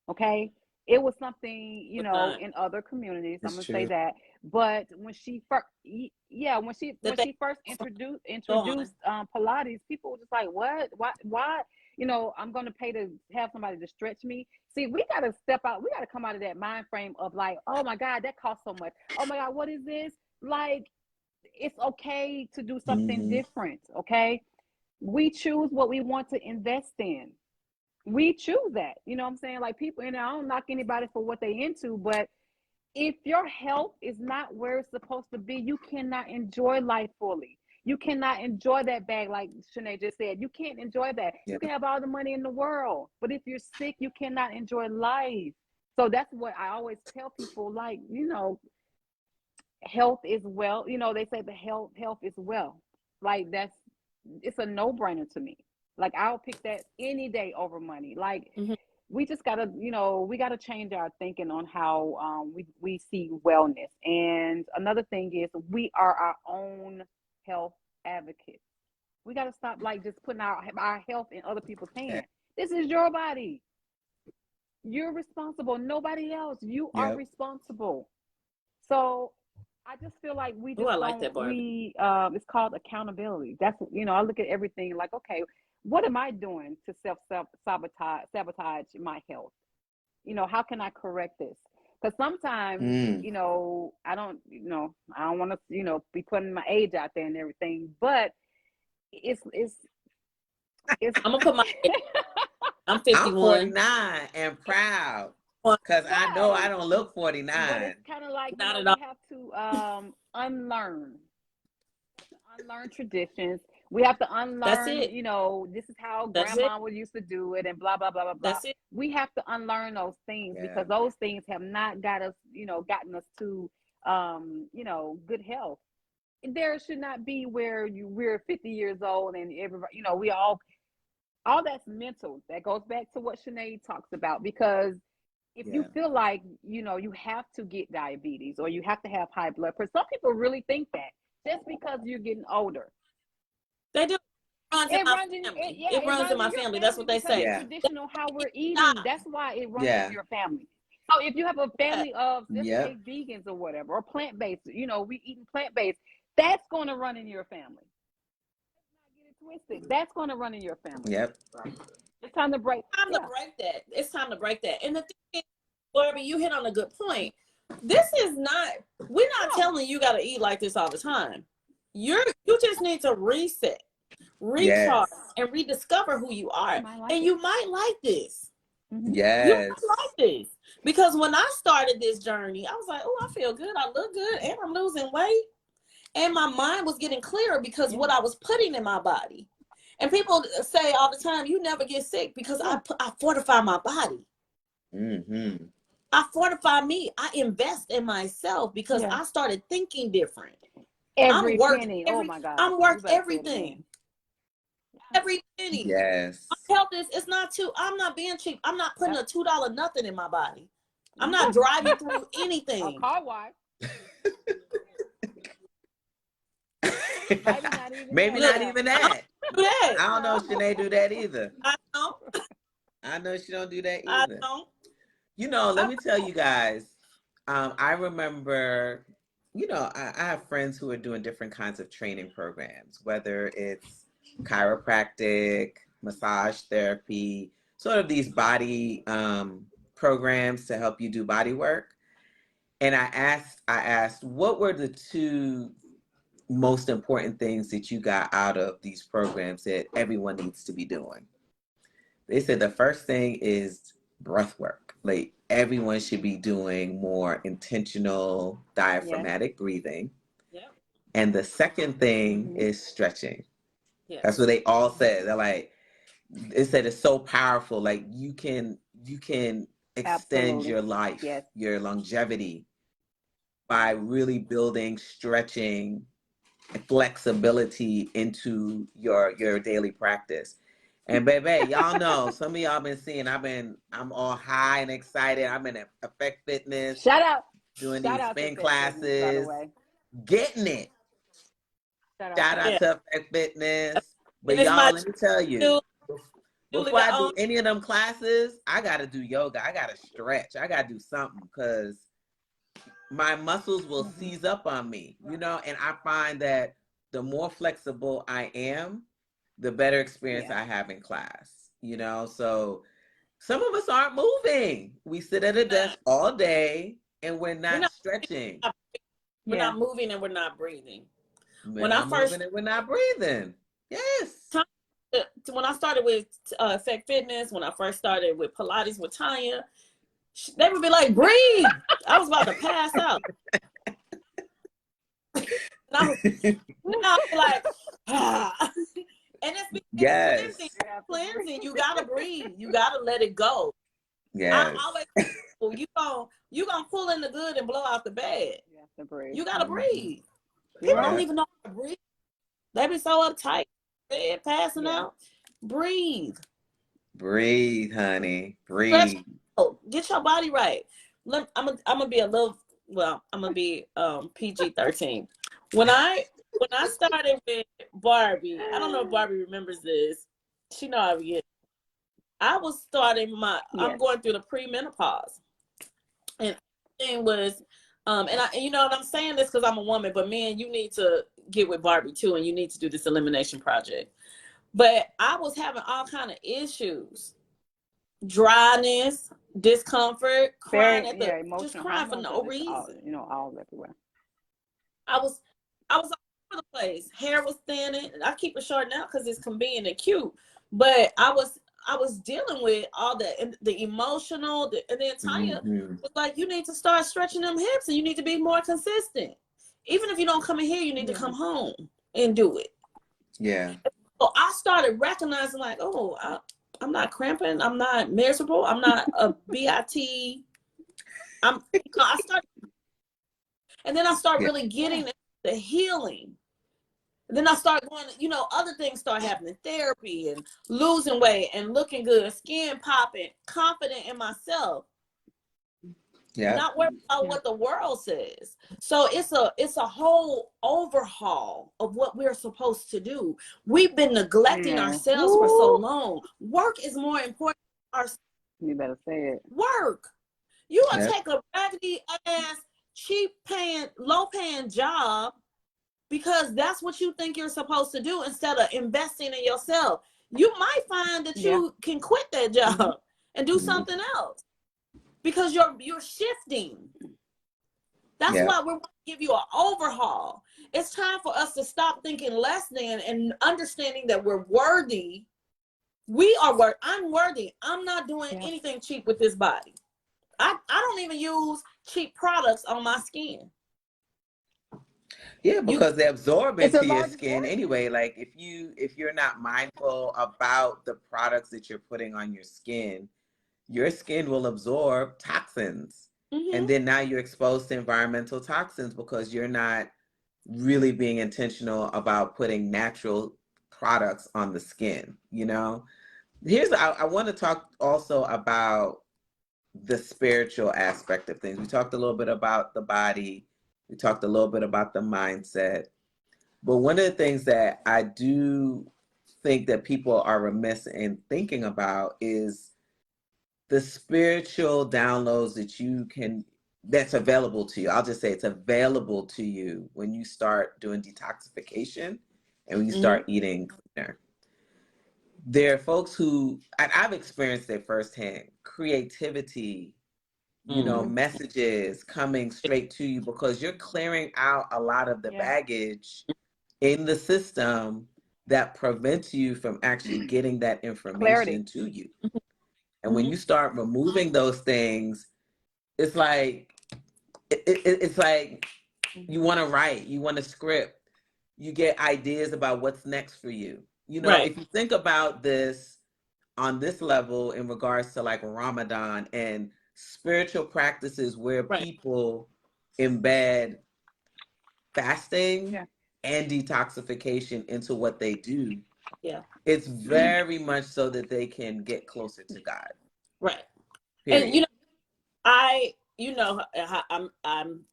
Okay. It was something, But not in other communities. I'm It's gonna say true. that. But when she first, yeah, when she that when they she first go on. introduced Pilates, people were just like, "What? Why? I'm gonna pay to have somebody to stretch me." See, we gotta step out. We gotta come out of that mind frame of like, "Oh my God, that costs so much. Oh my God, what is this?" Like, it's okay to do something Mm-hmm. different. Okay, we choose what we want to invest in. We choose that. You know what I'm saying? Like, people, and I don't knock anybody for what they into, but if your health is not where it's supposed to be, you cannot enjoy life fully. You cannot enjoy that bag, like Shanae just said. You can't enjoy that. Yeah. You can have all the money in the world, but if you're sick, you cannot enjoy life. So that's what I always tell people, like, health is well. They say the health is wealth. Like, it's a no-brainer to me. Like, I'll pick that any day over money. Like, Mhm. we just gotta, we gotta change our thinking on how we see wellness. And another thing is, we are our own health advocates. We gotta stop like just putting our health in other people's hands. This is your body. You're responsible. Nobody else. You are Yep. responsible. So I just feel like we Oh, I just like don't that, Barbie. we it's called accountability. That's, I look at everything like, okay, what am I doing to sabotage my health? How can I correct this? Because sometimes, Mm. I don't want to, be putting my age out there and everything, but it's I'm gonna put my. I'm I'm 51. 49 and proud Well, because I know I right. don't look But 49. it's kind of like, not at we all. have to unlearn. Unlearn traditions. We have to That's unlearn, it. this is how That's it. grandma would used to do it and blah, blah, blah, blah, blah. That's it. We have to unlearn those things Yeah. because those things have not gotten us to, good health. There should not be where we're 50 years old and everybody, we all that's mental. That goes back to what Sinead talks about, because if you Yeah. feel like, you have to get diabetes or you have to have high blood pressure, some people really think that just because you're getting older. They do. It runs in It my runs in family. yeah, It it runs in runs in my your family. That's family what they because it's say. Yeah. traditional how we're eating. Stop. That's why it runs in Yeah. your family. So if you have a Yeah. family of, let's say, Yep. vegans or whatever, or plant-based, we eating plant-based, that's going to run in your family. twisted. That's going to run in your family. Yep. It's time to break. Time to break that. It's time to break that. And the thing is, Barbie, you hit on a good point. This is not, we're not telling you got to eat like this all the time. You just need to reset, recharge, and rediscover who you are. And you might like this. Yes. You might like this. Because when I started this journey, I was like, oh, I feel good. I look good. And I'm losing weight. And my mind was getting clearer because what I was putting in my body. And people say all the time, you never get sick because I fortify my body. Mm-hmm. I fortify me. I invest in myself because I started thinking different. Every penny. Oh my God. I'm worth everything. Every penny. Yes. My health it's not too, I'm not being cheap. I'm not putting a $2 nothing in my body. I'm not driving through anything. A car wash. Maybe not even that. I don't know if Shanae do that either. I know. I know she don't do that I either. don't. You know, let me tell you guys, I remember, you know, I have friends who are doing different kinds of training programs, whether it's chiropractic, massage therapy, sort of these body programs to help you do body work. And I asked, what were the two most important things that you got out of these programs that everyone needs to be doing? They said the first thing is breath work. Like everyone should be doing more intentional diaphragmatic breathing. Yeah. And the second thing is stretching. Yes. That's what they all said. They're like, they said it's so powerful. Like you can extend your life, your longevity by really building stretching flexibility into your daily practice. And baby, y'all know, some of y'all been seeing, I'm all high and excited. I'm in Effect Fitness. Shout out. Doing these spin classes. Getting it. Shout out to Effect Fitness. But y'all, let me tell you, before I do any of them classes, I got to do yoga. I got to stretch. I got to do something because my muscles will seize up on me, you know, and I find that the more flexible I am, the better experience I have in class, you know? So some of us aren't moving. We sit at a desk all day and we're not stretching. We're not moving and we're not breathing. We're not breathing. Yes. When I started with Effect Fitness, when I first started with Pilates with Tanya, they would be like, breathe. I was about to pass out. And I was like, ah. And it's cleansing. You gotta breathe. You gotta let it go. Yes. I always you gonna pull in the good and blow out the bad. You have to breathe. You gotta breathe. People don't even know how to breathe. They be so uptight, passing out. Breathe. Breathe, honey. Breathe. Get your body right. I'm gonna be I'm gonna be PG-13. When I started with Barbie, I don't know if Barbie remembers this. She know I get. I was starting I'm going through the premenopause, and everything was, you know, and I'm saying this because I'm a woman, but man, you need to get with Barbie too, and you need to do this elimination project. But I was having all kind of issues, dryness, discomfort, crying just crying for no reason. All everywhere. I was all over the place. Hair was thinning. I keep it short now because it's convenient and cute. But I was dealing with all the emotional, and then Tanya was like, you need to start stretching them hips and you need to be more consistent. Even if you don't come in here, you need to come home and do it. Yeah. So I started recognizing like, oh, I'm not cramping. I'm not miserable. I'm not a BIT. I started, and then I start really getting the healing. And then I start going, you know, other things start happening, therapy and losing weight and looking good, skin popping, confident in myself. Yeah. Not worried about what the world says. So it's a whole overhaul of what we're supposed to do. We've been neglecting ourselves for so long. Work is more important than ourselves. You better say it. Work. You gonna take a raggedy ass, cheap paying, low paying job because that's what you think you're supposed to do instead of investing in yourself. You might find that you can quit that job and do something else because you're shifting. That's why we want to give you an overhaul. It's time for us to stop thinking less than and understanding that we're worthy. We are worth. I'm worthy. I'm not doing anything cheap with this body. I don't even use cheap products on my skin. Yeah, because they absorb into your large skin anyway. Like if you're not mindful about the products that you're putting on your skin will absorb toxins. And then now you're exposed to environmental toxins because you're not really being intentional about putting natural products on the skin, you know? I want to talk also about the spiritual aspect of things. We talked a little bit about the body, we talked a little bit about the mindset. But one of the things that I do think that people are remiss in thinking about is the spiritual downloads that's available to you. I'll just say it's available to you when you start doing detoxification and when you start eating cleaner. There are folks who, and I've experienced it firsthand, creativity, messages coming straight to you because you're clearing out a lot of the baggage in the system that prevents you from actually getting that information to you. And when you start removing those things, it's like it's like you want to write, you want to script, you get ideas about what's next for you. If you think about this on this level in regards to like Ramadan and spiritual practices where people embed fasting and detoxification into what they do, it's very much so that they can get closer to God. Right. Period. And I'm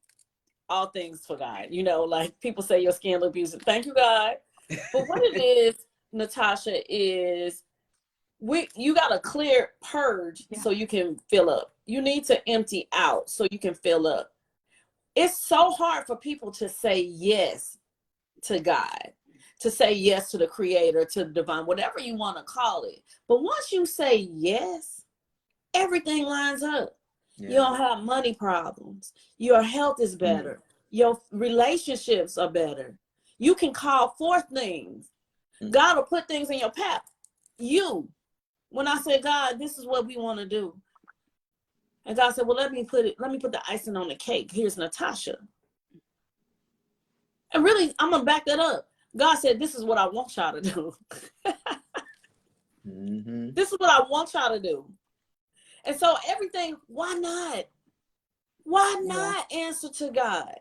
all things for God. Like people say your skin look beautiful. Thank you, God. But what it is, Natasha, is you got a clear purge so you can fill up. You need to empty out so you can fill up. It's so hard for people to say yes to God, to say yes to the creator, to the divine, whatever you want to call it. But once you say yes, everything lines up. You don't have money problems. Your health is better. Your relationships are better. You can call forth things. God will put things in your path. When I said, God, this is what we want to do. And God said, well, let me put the icing on the cake. Here's Natasha. And really, I'm going to back that up. God said, this is what I want y'all to do. This is what I want y'all to do. And so everything, why not? Why not answer to God?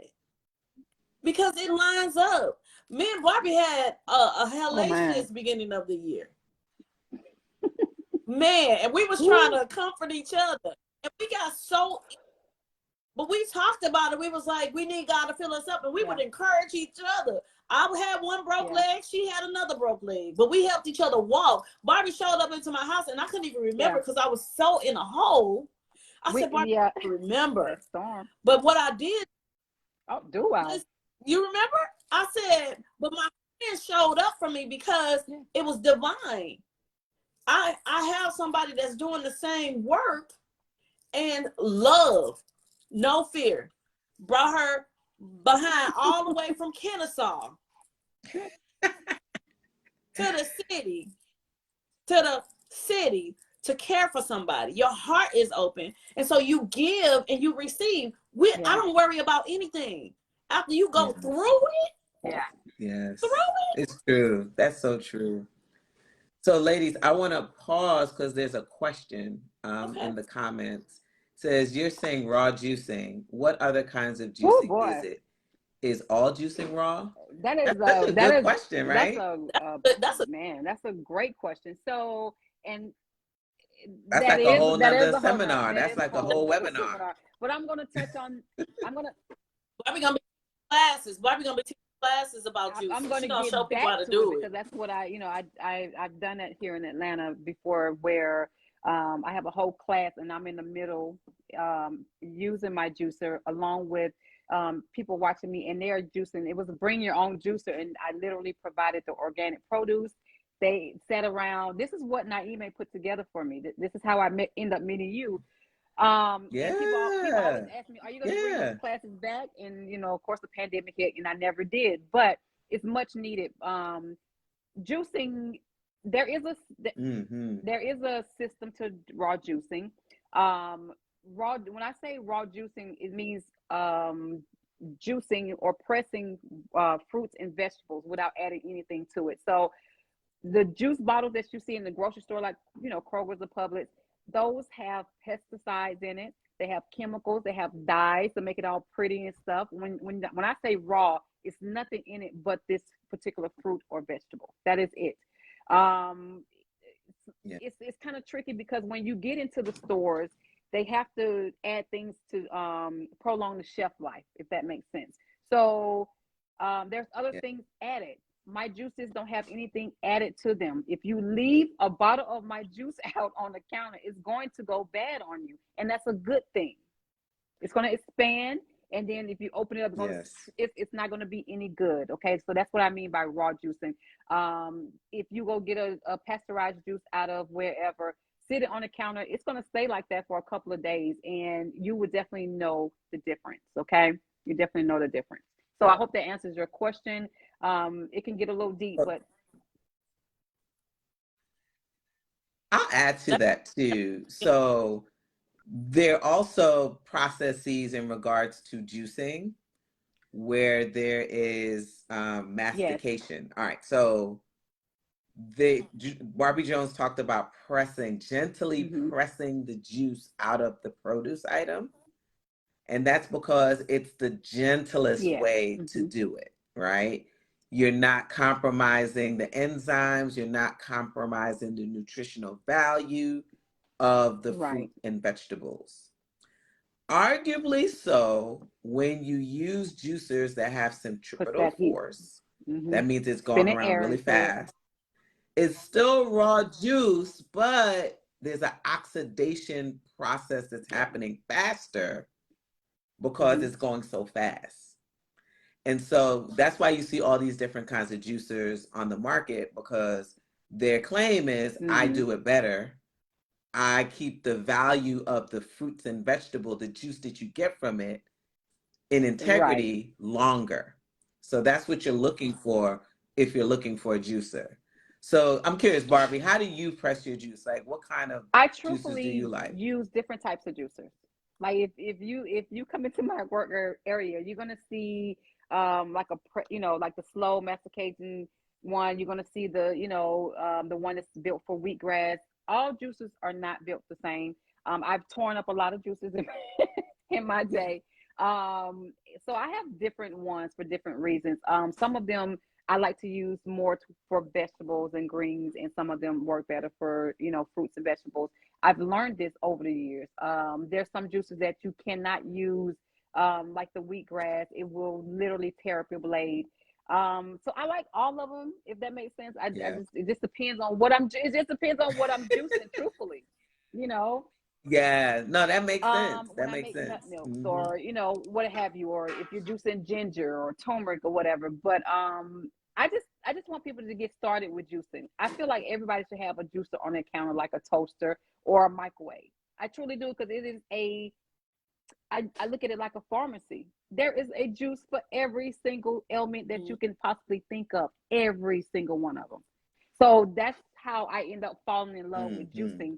Because it lines up. Me and Barbie had a hellacious beginning of the year. Man, and we was trying to comfort each other. And we got but we talked about it. We was like, we need God to fill us up. And we would encourage each other. I had one broke leg. She had another broke leg. But we helped each other walk. Barbie showed up into my house, and I couldn't even remember because I was so in a hole. I said, Barbie, I remember. But what I did. Oh, do I? You remember? I said, but my friend showed up for me because it was divine. I have somebody that's doing the same work and love, no fear. Brought her behind all the way from Kennesaw to the city to care for somebody. Your heart is open. And so you give and you receive. I don't worry about anything. After you go through it. Yes. Through it. It's true. That's so true. So ladies, I want to pause because there's a question in the comments. It says, you're saying raw juicing. What other kinds of juicing is it? Is all juicing raw? That's a good question, right? That's a great question. So, and that's like a whole nother seminar. That's like a whole webinar. But I'm going to touch on, Barbie gonna be classes. Barbie gonna be teaching classes about juicing. I'm going to get show people how back to do it because that's what I've done it here in Atlanta before, where I have a whole class and I'm in the middle using my juicer along with people watching me, and they're juicing. It was a bring your own juicer, and I literally provided the organic produce. They sat around. This is what Naime put together for me. This is how I end up meeting you. And people always Yeah. ask me, "Are you going to bring those Yeah. classes back?" And of course, the pandemic hit, and I never did. But it's much needed. Juicing, there is a Mm-hmm. there is a system to raw juicing. Raw. When I say raw juicing, it means juicing or pressing fruits and vegetables without adding anything to it. So the juice bottles that you see in the grocery store, like Kroger's or Publix, those have pesticides in it. They have chemicals. They have dyes to make it all pretty and stuff. When I say raw, it's nothing in it but this particular fruit or vegetable. That is it. Um, Yeah. it's kind of tricky because when you get into the stores, they have to add things to prolong the shelf life, if that makes sense. So there's other Yeah. things added. My juices don't have anything added to them. If you leave a bottle of my juice out on the counter, it's going to go bad on you, and that's a good thing. It's going to expand, and then if you open it up, Yes. it's not going to be any good. Okay, so that's what I mean by raw juicing. If you go get a pasteurized juice out of wherever, sit it on the counter, it's going to stay like that for a couple of days, and you would definitely know the difference. Okay, you definitely know the difference. So I hope that answers your question. It can get a little deep, but I'll add to that too. So there are also processes in regards to juicing where there is yes. mastication. All right. So Barbie Jones talked about gently Mm-hmm. pressing the juice out of the produce item. And that's because it's the gentlest Yes. way to Mm-hmm. do it, right? You're not compromising the enzymes, you're not compromising the nutritional value of the Right. fruit and vegetables. Arguably so, when you use juicers that have Push centripetal that heat. force, Mm-hmm. that means it's going Spinning around air really into it. fast. It's still raw juice, but there's an oxidation process that's Yeah. happening faster because Mm-hmm. it's going so fast. And so that's why you see all these different kinds of juicers on the market because their claim is I Mm-hmm. do it better. I keep the value of the fruits and vegetable, the juice that you get from it, in Right. integrity longer. So that's what you're looking for if you're looking for a juicer. So I'm curious, Barbie, how do you press your juice? Like, what kind of I juices do you truthfully like? use different types of juicers. Like if you come into my work area, you're gonna see like like the slow masticating one. You're gonna see the one that's built for wheatgrass. All juices are not built the same. I've torn up a lot of juices in my day. So I have different ones for different reasons. Some of them I like to use more for vegetables and greens, and some of them work better for fruits and vegetables. I've learned this over the years. There's some juices that you cannot use, like the wheatgrass. It will literally tear up your blade. So I like all of them, if that makes sense. Yeah. It just depends on what it just depends on what I'm juicing, truthfully. You know, Yeah. No, that makes sense. when That I makes make nut sense. milks Mm-hmm. or what have you, or if you're juicing ginger or turmeric or whatever. But I just want people to get started with juicing. I feel like everybody should have a juicer on their counter, like a toaster or a microwave. I truly do, because it is I look at it like a pharmacy. There is a juice for every single ailment that you can possibly think of, every single one of them. So that's how I end up falling in love with Mm-hmm. juicing.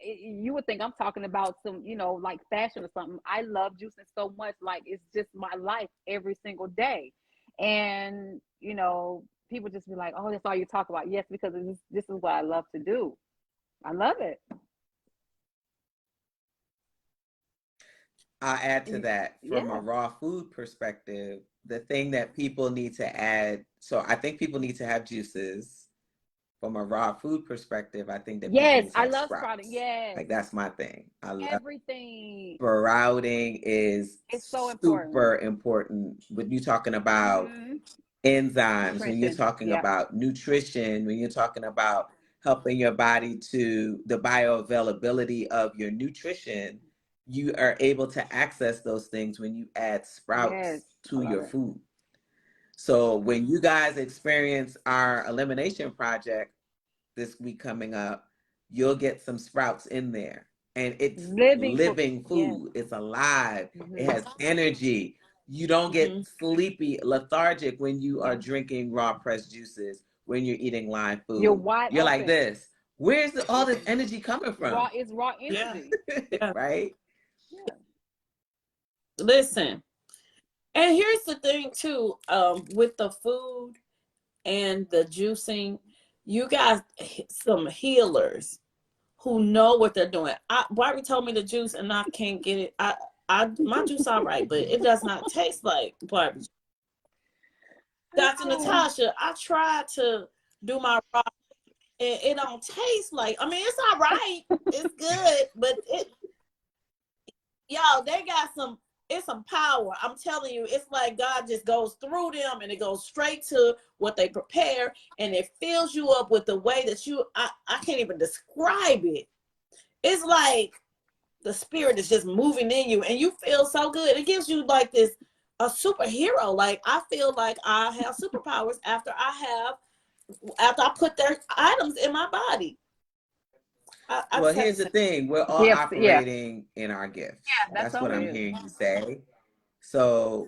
You would think I'm talking about some, like fashion or something. I love juicing so much, like it's just my life every single day. And people just be like, "Oh, that's all you talk about." Yes, because this is what I love to do. I love it. I'll add to that from a Yeah. raw food perspective. The thing that people need to add, so I think people need to have juices. From a raw food perspective, I think that people Yes, need to I have love sprouting. sprouts. Yes, Like that's my thing. I love everything. sprouting is It's so important. super important when you're talking about Hmm. enzymes, when you're Nutrition. talking Yep. about nutrition, when you're talking about helping your body to the bioavailability of your nutrition. you are able to access those things when you add Yes, sprouts I to love your it. food. So when you guys experience our elimination project this week coming up, you'll get some sprouts in there. And it's Living food. living Yes. food. It's alive. It Mm-hmm. has energy. You don't get Mm-hmm. sleepy, lethargic when you are Yeah. drinking raw pressed juices, when you're eating live You're food. wide You're like open. this. Where's all this energy coming Raw from? is raw Yeah. energy. Yeah. Right? Yeah. Listen, and here's the thing too, with the food and the juicing, you guys, some healers who know what they're doing. Barbie told me the juice, and I can't get it. My juice all right, but it does not taste like Barbie. Dr. Natasha, I tried to do my raw, and it don't taste like. I mean, it's all right, it's good, but y'all, they got some. It's some power. I'm telling you, it's like God just goes through them, and it goes straight to what they prepare, and it fills you up with the way that I can't even describe it. It's like the spirit is just moving in you, and you feel so good. It gives you like this a superhero. Like I feel like I have superpowers after I put their items in my body. I Well, just have here's to the say, thing. We're all Gifts. Yeah. operating in our gifts. Yeah. That's That's what all it I'm is. hearing you say. So,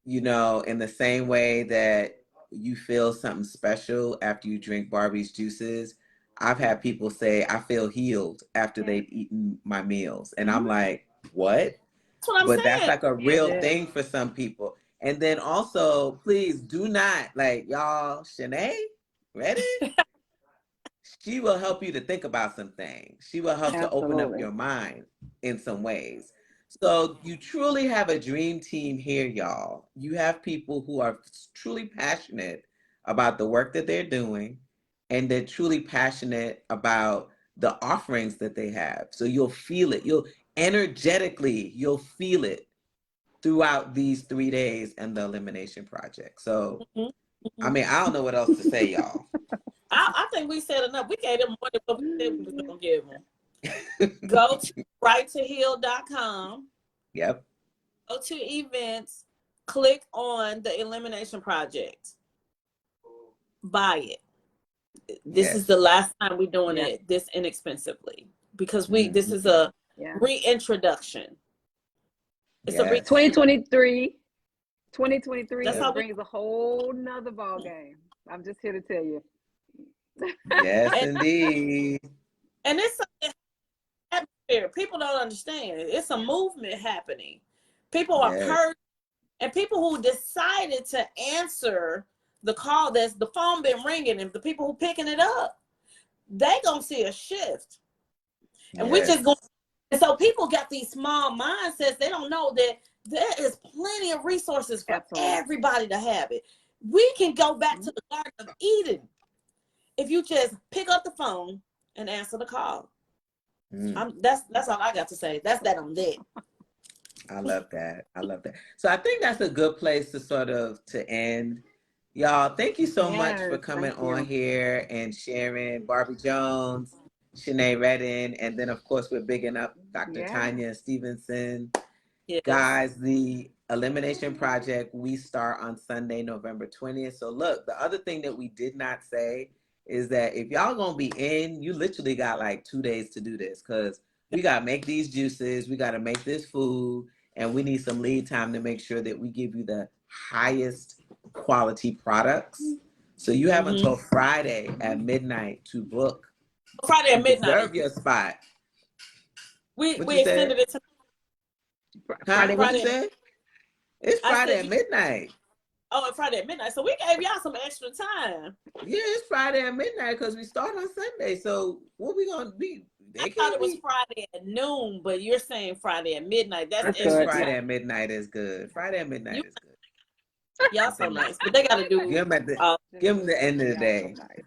in the same way that you feel something special after you drink Barbie's juices, I've had people say, I feel healed after Yeah. they've eaten my meals. And I'm Mm-hmm. like, what? that's what I'm But that's saying. like a It real is. thing for some people. And then also, please do not, like, y'all, Shanae, ready? She will help you to think about some things. She will help to open up Absolutely. your mind in some ways. So you truly have a dream team here, y'all. You have people who are truly passionate about the work that they're doing, and they're truly passionate about the offerings that they have. So you'll feel it. You'll feel it throughout these 3 days and the elimination project. So Mhm, I mhm. mean, I don't know what else to say, y'all. I think we said enough. We gave them more than what we said we was gonna give them. Go to righttoheal.com, Yep. go to events, click on the elimination project, buy it. This is the Yes. last time we're doing Yeah. it this inexpensively because this is Mhm. a Yeah. reintroduction. It's a re. Yes. 2023. 2023, That's Yep. how it we. brings a whole nother ball game. I'm just here to tell you. Yes, And indeed. it's an atmosphere. People don't understand. It's a movement happening. People are Yes. purged, and people who decided to answer the call. That's the phone been ringing, and the people who picking it up, they gonna see a shift. And we just going. Yes. And so people got these small mindsets. They don't know that there is plenty of resources for Absolutely. everybody to have it. We can go back Mhm. to the Garden of Eden if you just pick up the phone and answer the call. Mm, That's all I got to say. That's that on that. I love that. I love that. So I think that's a good place to sort of to end. Y'all, thank you so much for Yes, coming thank on you. here and sharing. Barbie Jones, Shanae Redden, and then of course we're bigging up Dr. Yeah. Tanya Stevenson. Yes. Guys, the Elimination Project, we start on Sunday, November 20th. So look, the other thing that we did not say is that if y'all gonna be in, you literally got like 2 days to do this because we gotta make these juices, we gotta make this food, and we need some lead time to make sure that we give you the highest quality products. So you have Mm-hmm. until Friday at midnight to book, Friday to at midnight. reserve your spot. What you We said? extended it to Huh? Friday What what? you Friday. said? It's I Friday said at midnight. and Friday at midnight. So we gave y'all some extra time. Yeah, it's Friday at midnight because we start on Sunday. So what we gonna be? I They thought can't it was be. Friday at noon, but you're saying Friday at midnight. That's I That's think extra good. time. Yeah. Friday at midnight is good. Friday at You midnight is good. y'all I so think that's nice, but they got to Friday do. give them at the Uh, give them the end of the Y'all so day. nice.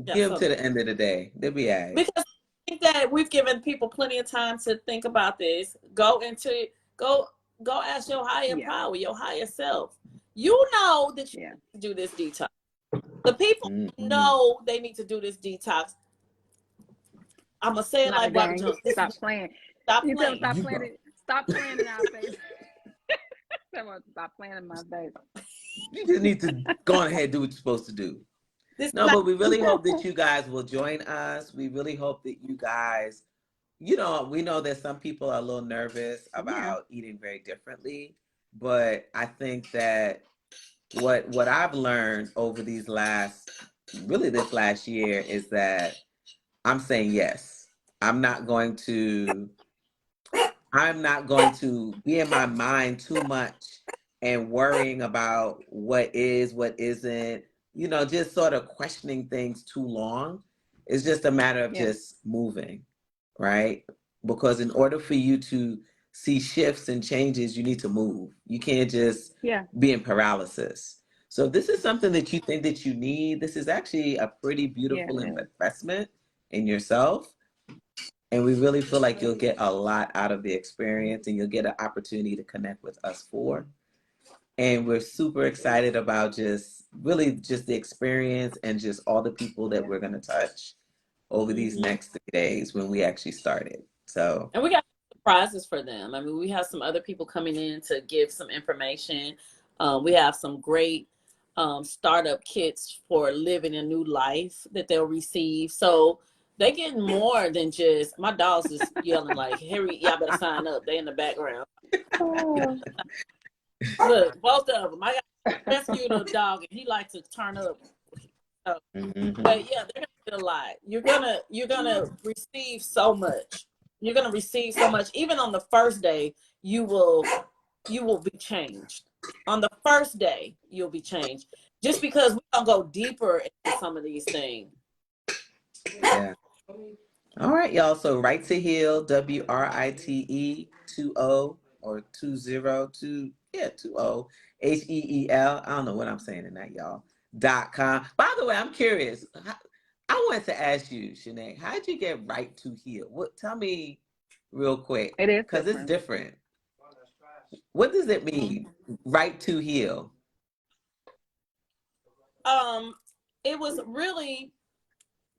yeah, Give them so to the end of the day. They'll be all right. because I think that we've given people plenty of time to think about this. Go go ask your higher Yeah. power, your higher self. You know that you Yeah. need to do this detox. The people who Mm-hmm. know they need to do this detox, I'm gonna say it Not a like Barbara game. Jones. This is Stop playing. stop You tell them playing. stop You playing go. it. Stop playing in our face. Tell them stop playing in my face. You just need to go on ahead and do what you're supposed to do. This is No, not but we really hope that you guys will join us. We really hope that you guys, we know that some people are a little nervous Yeah. about eating very differently, but I think that what I've learned over this last year is that I'm saying yes. I'm not going to I'm not going to be in my mind too much and worrying about what is, what isn't, just sort of questioning things too long. It's just a matter of Yeah. just moving, right? Because in order for you to see shifts and changes, you need to move. You can't just Yeah. be in paralysis. So if this is something that you think that you need, this is actually a pretty Yeah. beautiful It is. investment in yourself. And we really feel like you'll get a lot out of the experience and you'll get an opportunity to connect with us four. And we're super excited about just the experience and just all the people that Yeah. we're going to touch over these next 3 days when we actually started. So, and we got surprises for them. I mean, we have some other people coming in to give some information. We have some great startup kits for living a new life that they'll receive. So they get more than just my dog's just yelling like, "Harry, y'all better sign up." They in the background. Oh. Look, both of them. I got rescued a dog, and he likes to turn up. So, mhm. but yeah, they're gonna get a lot. You're gonna receive so much. You're gonna receive so much. Even on the first day, you will be changed. On the first day, you'll be changed. Just because we don't go deeper into some of these things. Yeah. All right, y'all. So right to heal, WRITE 20 or 202, yeah, 20 HEEL. I don't know what I'm saying in that, y'all. .com. By the way, I'm curious. I wanted to ask you, Shanae, how'd you get right to heal? Tell me real quick, It is because it's different. different. What does it mean? Right to heal. Um, it was really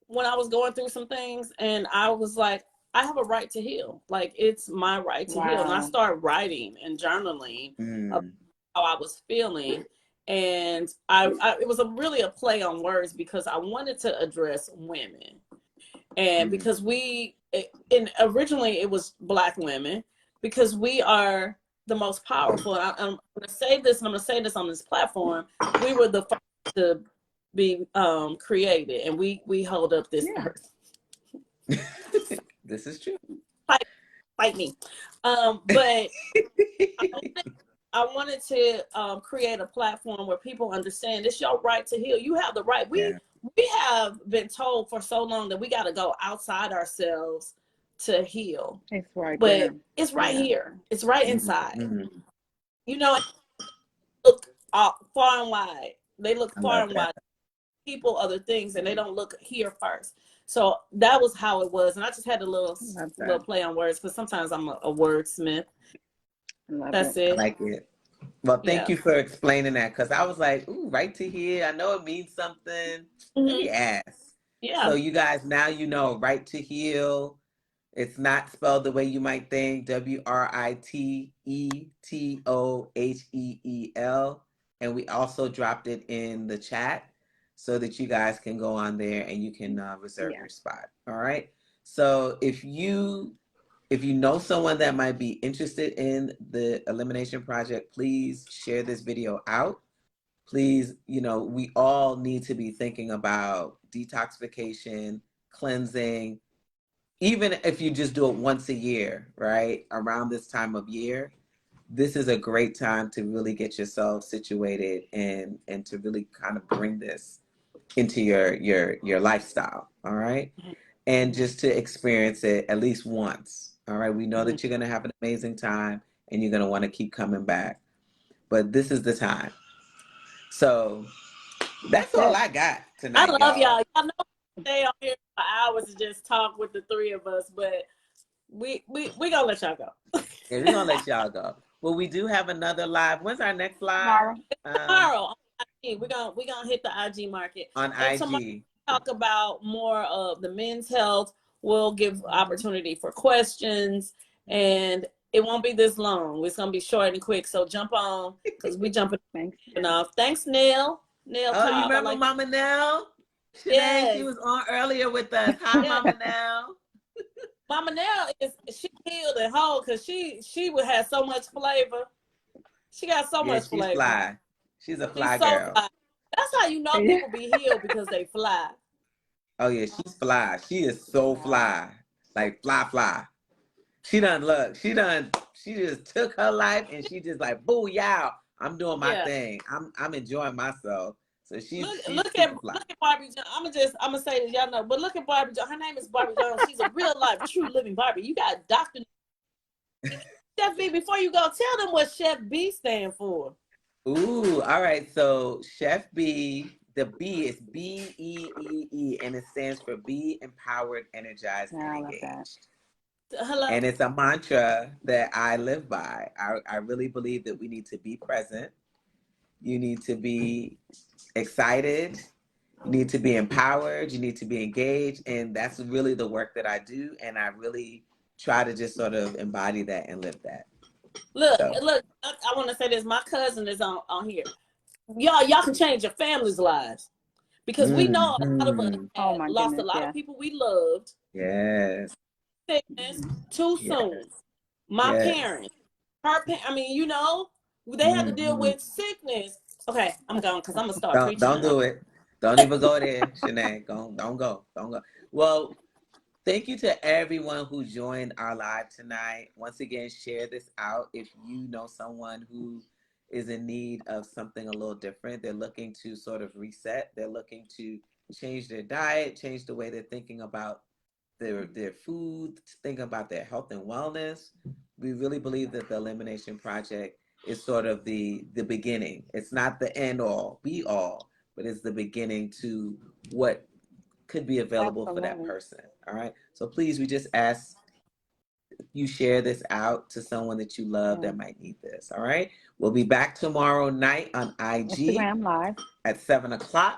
when I was going through some things, and I was like, I have a right to heal. Like it's my right to heal, and I Wow. started writing and journaling about Mm, how I was feeling. And it was really a play on words because I wanted to address women, and mm, because and originally it was Black women, because we are the most powerful. And I'm going to say this, and I'm going to say this on this platform. We were the first to be created, and we hold up this Yeah. earth. this is true. Fight me. But I wanted to create a platform where people understand it's your right to heal. You have the right. Yeah. We have been told for so long that we got to go outside ourselves to heal, It's right but there. it's right Yeah. here. It's right Mm, inside. mm. You know, look far and wide. They look I far love and that. wide. People, other things, and they don't look here first. So that was how it was, and I just had a Love little that. play on words because sometimes I'm a wordsmith. Love That's it. I it. like it. Well, thank Yeah. you for explaining that because I was like, ooh, right to hear. I know it means something. Let Hmm. me ask. So Yeah. you guys now right to heal. It's not spelled the way you might think. WRITETOHEEL. And we also dropped it in the chat so that you guys can go on there and you can reserve Yeah. your spot. All right. So if you know someone that might be interested in the elimination project, please share this video out. Please, we all need to be thinking about detoxification, cleansing, even if you just do it once a year, right? Around this time of year, this is a great time to really get yourself situated and to really kind of bring this into your lifestyle, all right? And just to experience it at least once. All right. We know Mm-hmm. that you're going to have an amazing time and you're going to want to keep coming back. But this is the time. So That's that's all it. I got I tonight, love y'all. y'all. Y'all know we stay on here for hours to just talk with the three of us, but we gonna let y'all go. Yeah, we're going to let y'all go. Well, we do have another live. When's our next live? Tomorrow. Tomorrow on IG, we're gonna hit the IG market, On and tomorrow IG. talk about more of the men's health, we'll give opportunity for questions, and it won't be this long. It's gonna be short and quick. So jump on, because we jumping off. Thanks, Neil. Neil Oh, you Cobb. remember Mama Nell? Shanae, she Yes. was on earlier with us. Hi, Yeah. Mama Nell. Mama Nell she healed and whole, because she would have so much flavor. She got so much She's flavor. fly. She's a fly She's so girl. fly. That's how you know people be healed, because they fly. Oh yeah, she's fly. She is so fly. Like fly. She just took her life and she just like, boo yow. I'm doing my thing. I'm enjoying myself. So she's look super fly. at Barbie Jones. I'm gonna say this, y'all know, but look at Barbie Jones. Her name is Barbie Jones. She's a real life, true living Barbie. You got Dr. Chef B. Before you go, tell them what Chef B stand for. Ooh, all right. So Chef B, the B is BEEE, and it stands for Be Empowered, Energized, and Engaged. Hello. And it's a mantra that I live by. I really believe that we need to be present. You need to be excited. You need to be empowered. You need to be engaged. And that's really the work that I do. And I really try to just sort of embody that and live that. Look, I want to say this. My cousin is on here. Y'all can change your family's lives, because we know a lot of us lost a lot of people we loved. Yes. Sickness too soon. My parents, I mean, you know, they had to deal with sickness. Okay, I'm going, because I'm gonna start preaching. Don't do it. Don't even go there, Shanae. Don't go. Well, thank you to everyone who joined our live tonight. Once again, share this out if you know someone who is in need of something a little different. They're looking to sort of reset. They're looking to change their diet, change the way they're thinking about their food, thinking about their health and wellness. We really believe that the Elimination Project is sort of the beginning. It's not the end all, be all, but it's the beginning to what could be available for that person. All right. So please, we just ask you share this out to someone that you love that might need this. All right. We'll be back tomorrow night on IG Instagram Live at 7:00.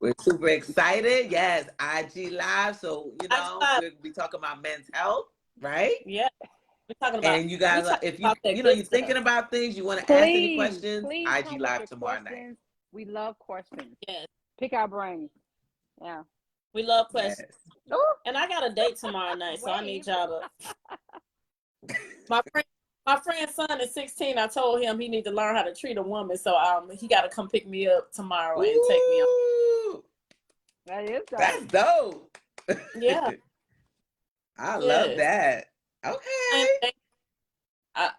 We're super excited. Yes, IG Live. So, you know, we'll be talking about men's health, right? Yeah. We're talking about, and you guys, if you're thinking about things, you want to ask any questions, IG Live tomorrow night. We love questions. Yes. Pick our brains. Yeah. We love questions. Yes. And I got a date tomorrow night, so I need y'all to. My friend's son is 16. I told him he need to learn how to treat a woman, so he got to come pick me up tomorrow and take me on. That is dope. That's dope. Yeah. I love that. Okay.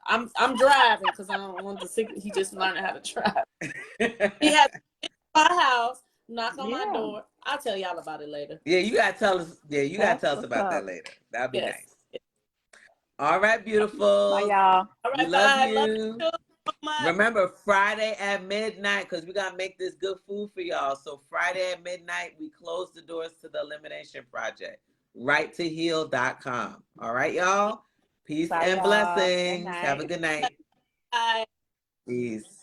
I'm driving, because I don't want to see. He just learning how to drive. He has my house, knock on my door. I'll tell y'all about it later. Yeah, you gotta tell us. Yeah, you gotta tell us about that later. That'd be nice. All right, beautiful. Bye, y'all. All right, love you. Remember, Friday at midnight, because we gotta make this good food for y'all. So Friday at midnight, we close the doors to the Elimination Project. RightToHeal.com. All right, y'all. Peace and blessings. Have a good night. Bye. Peace.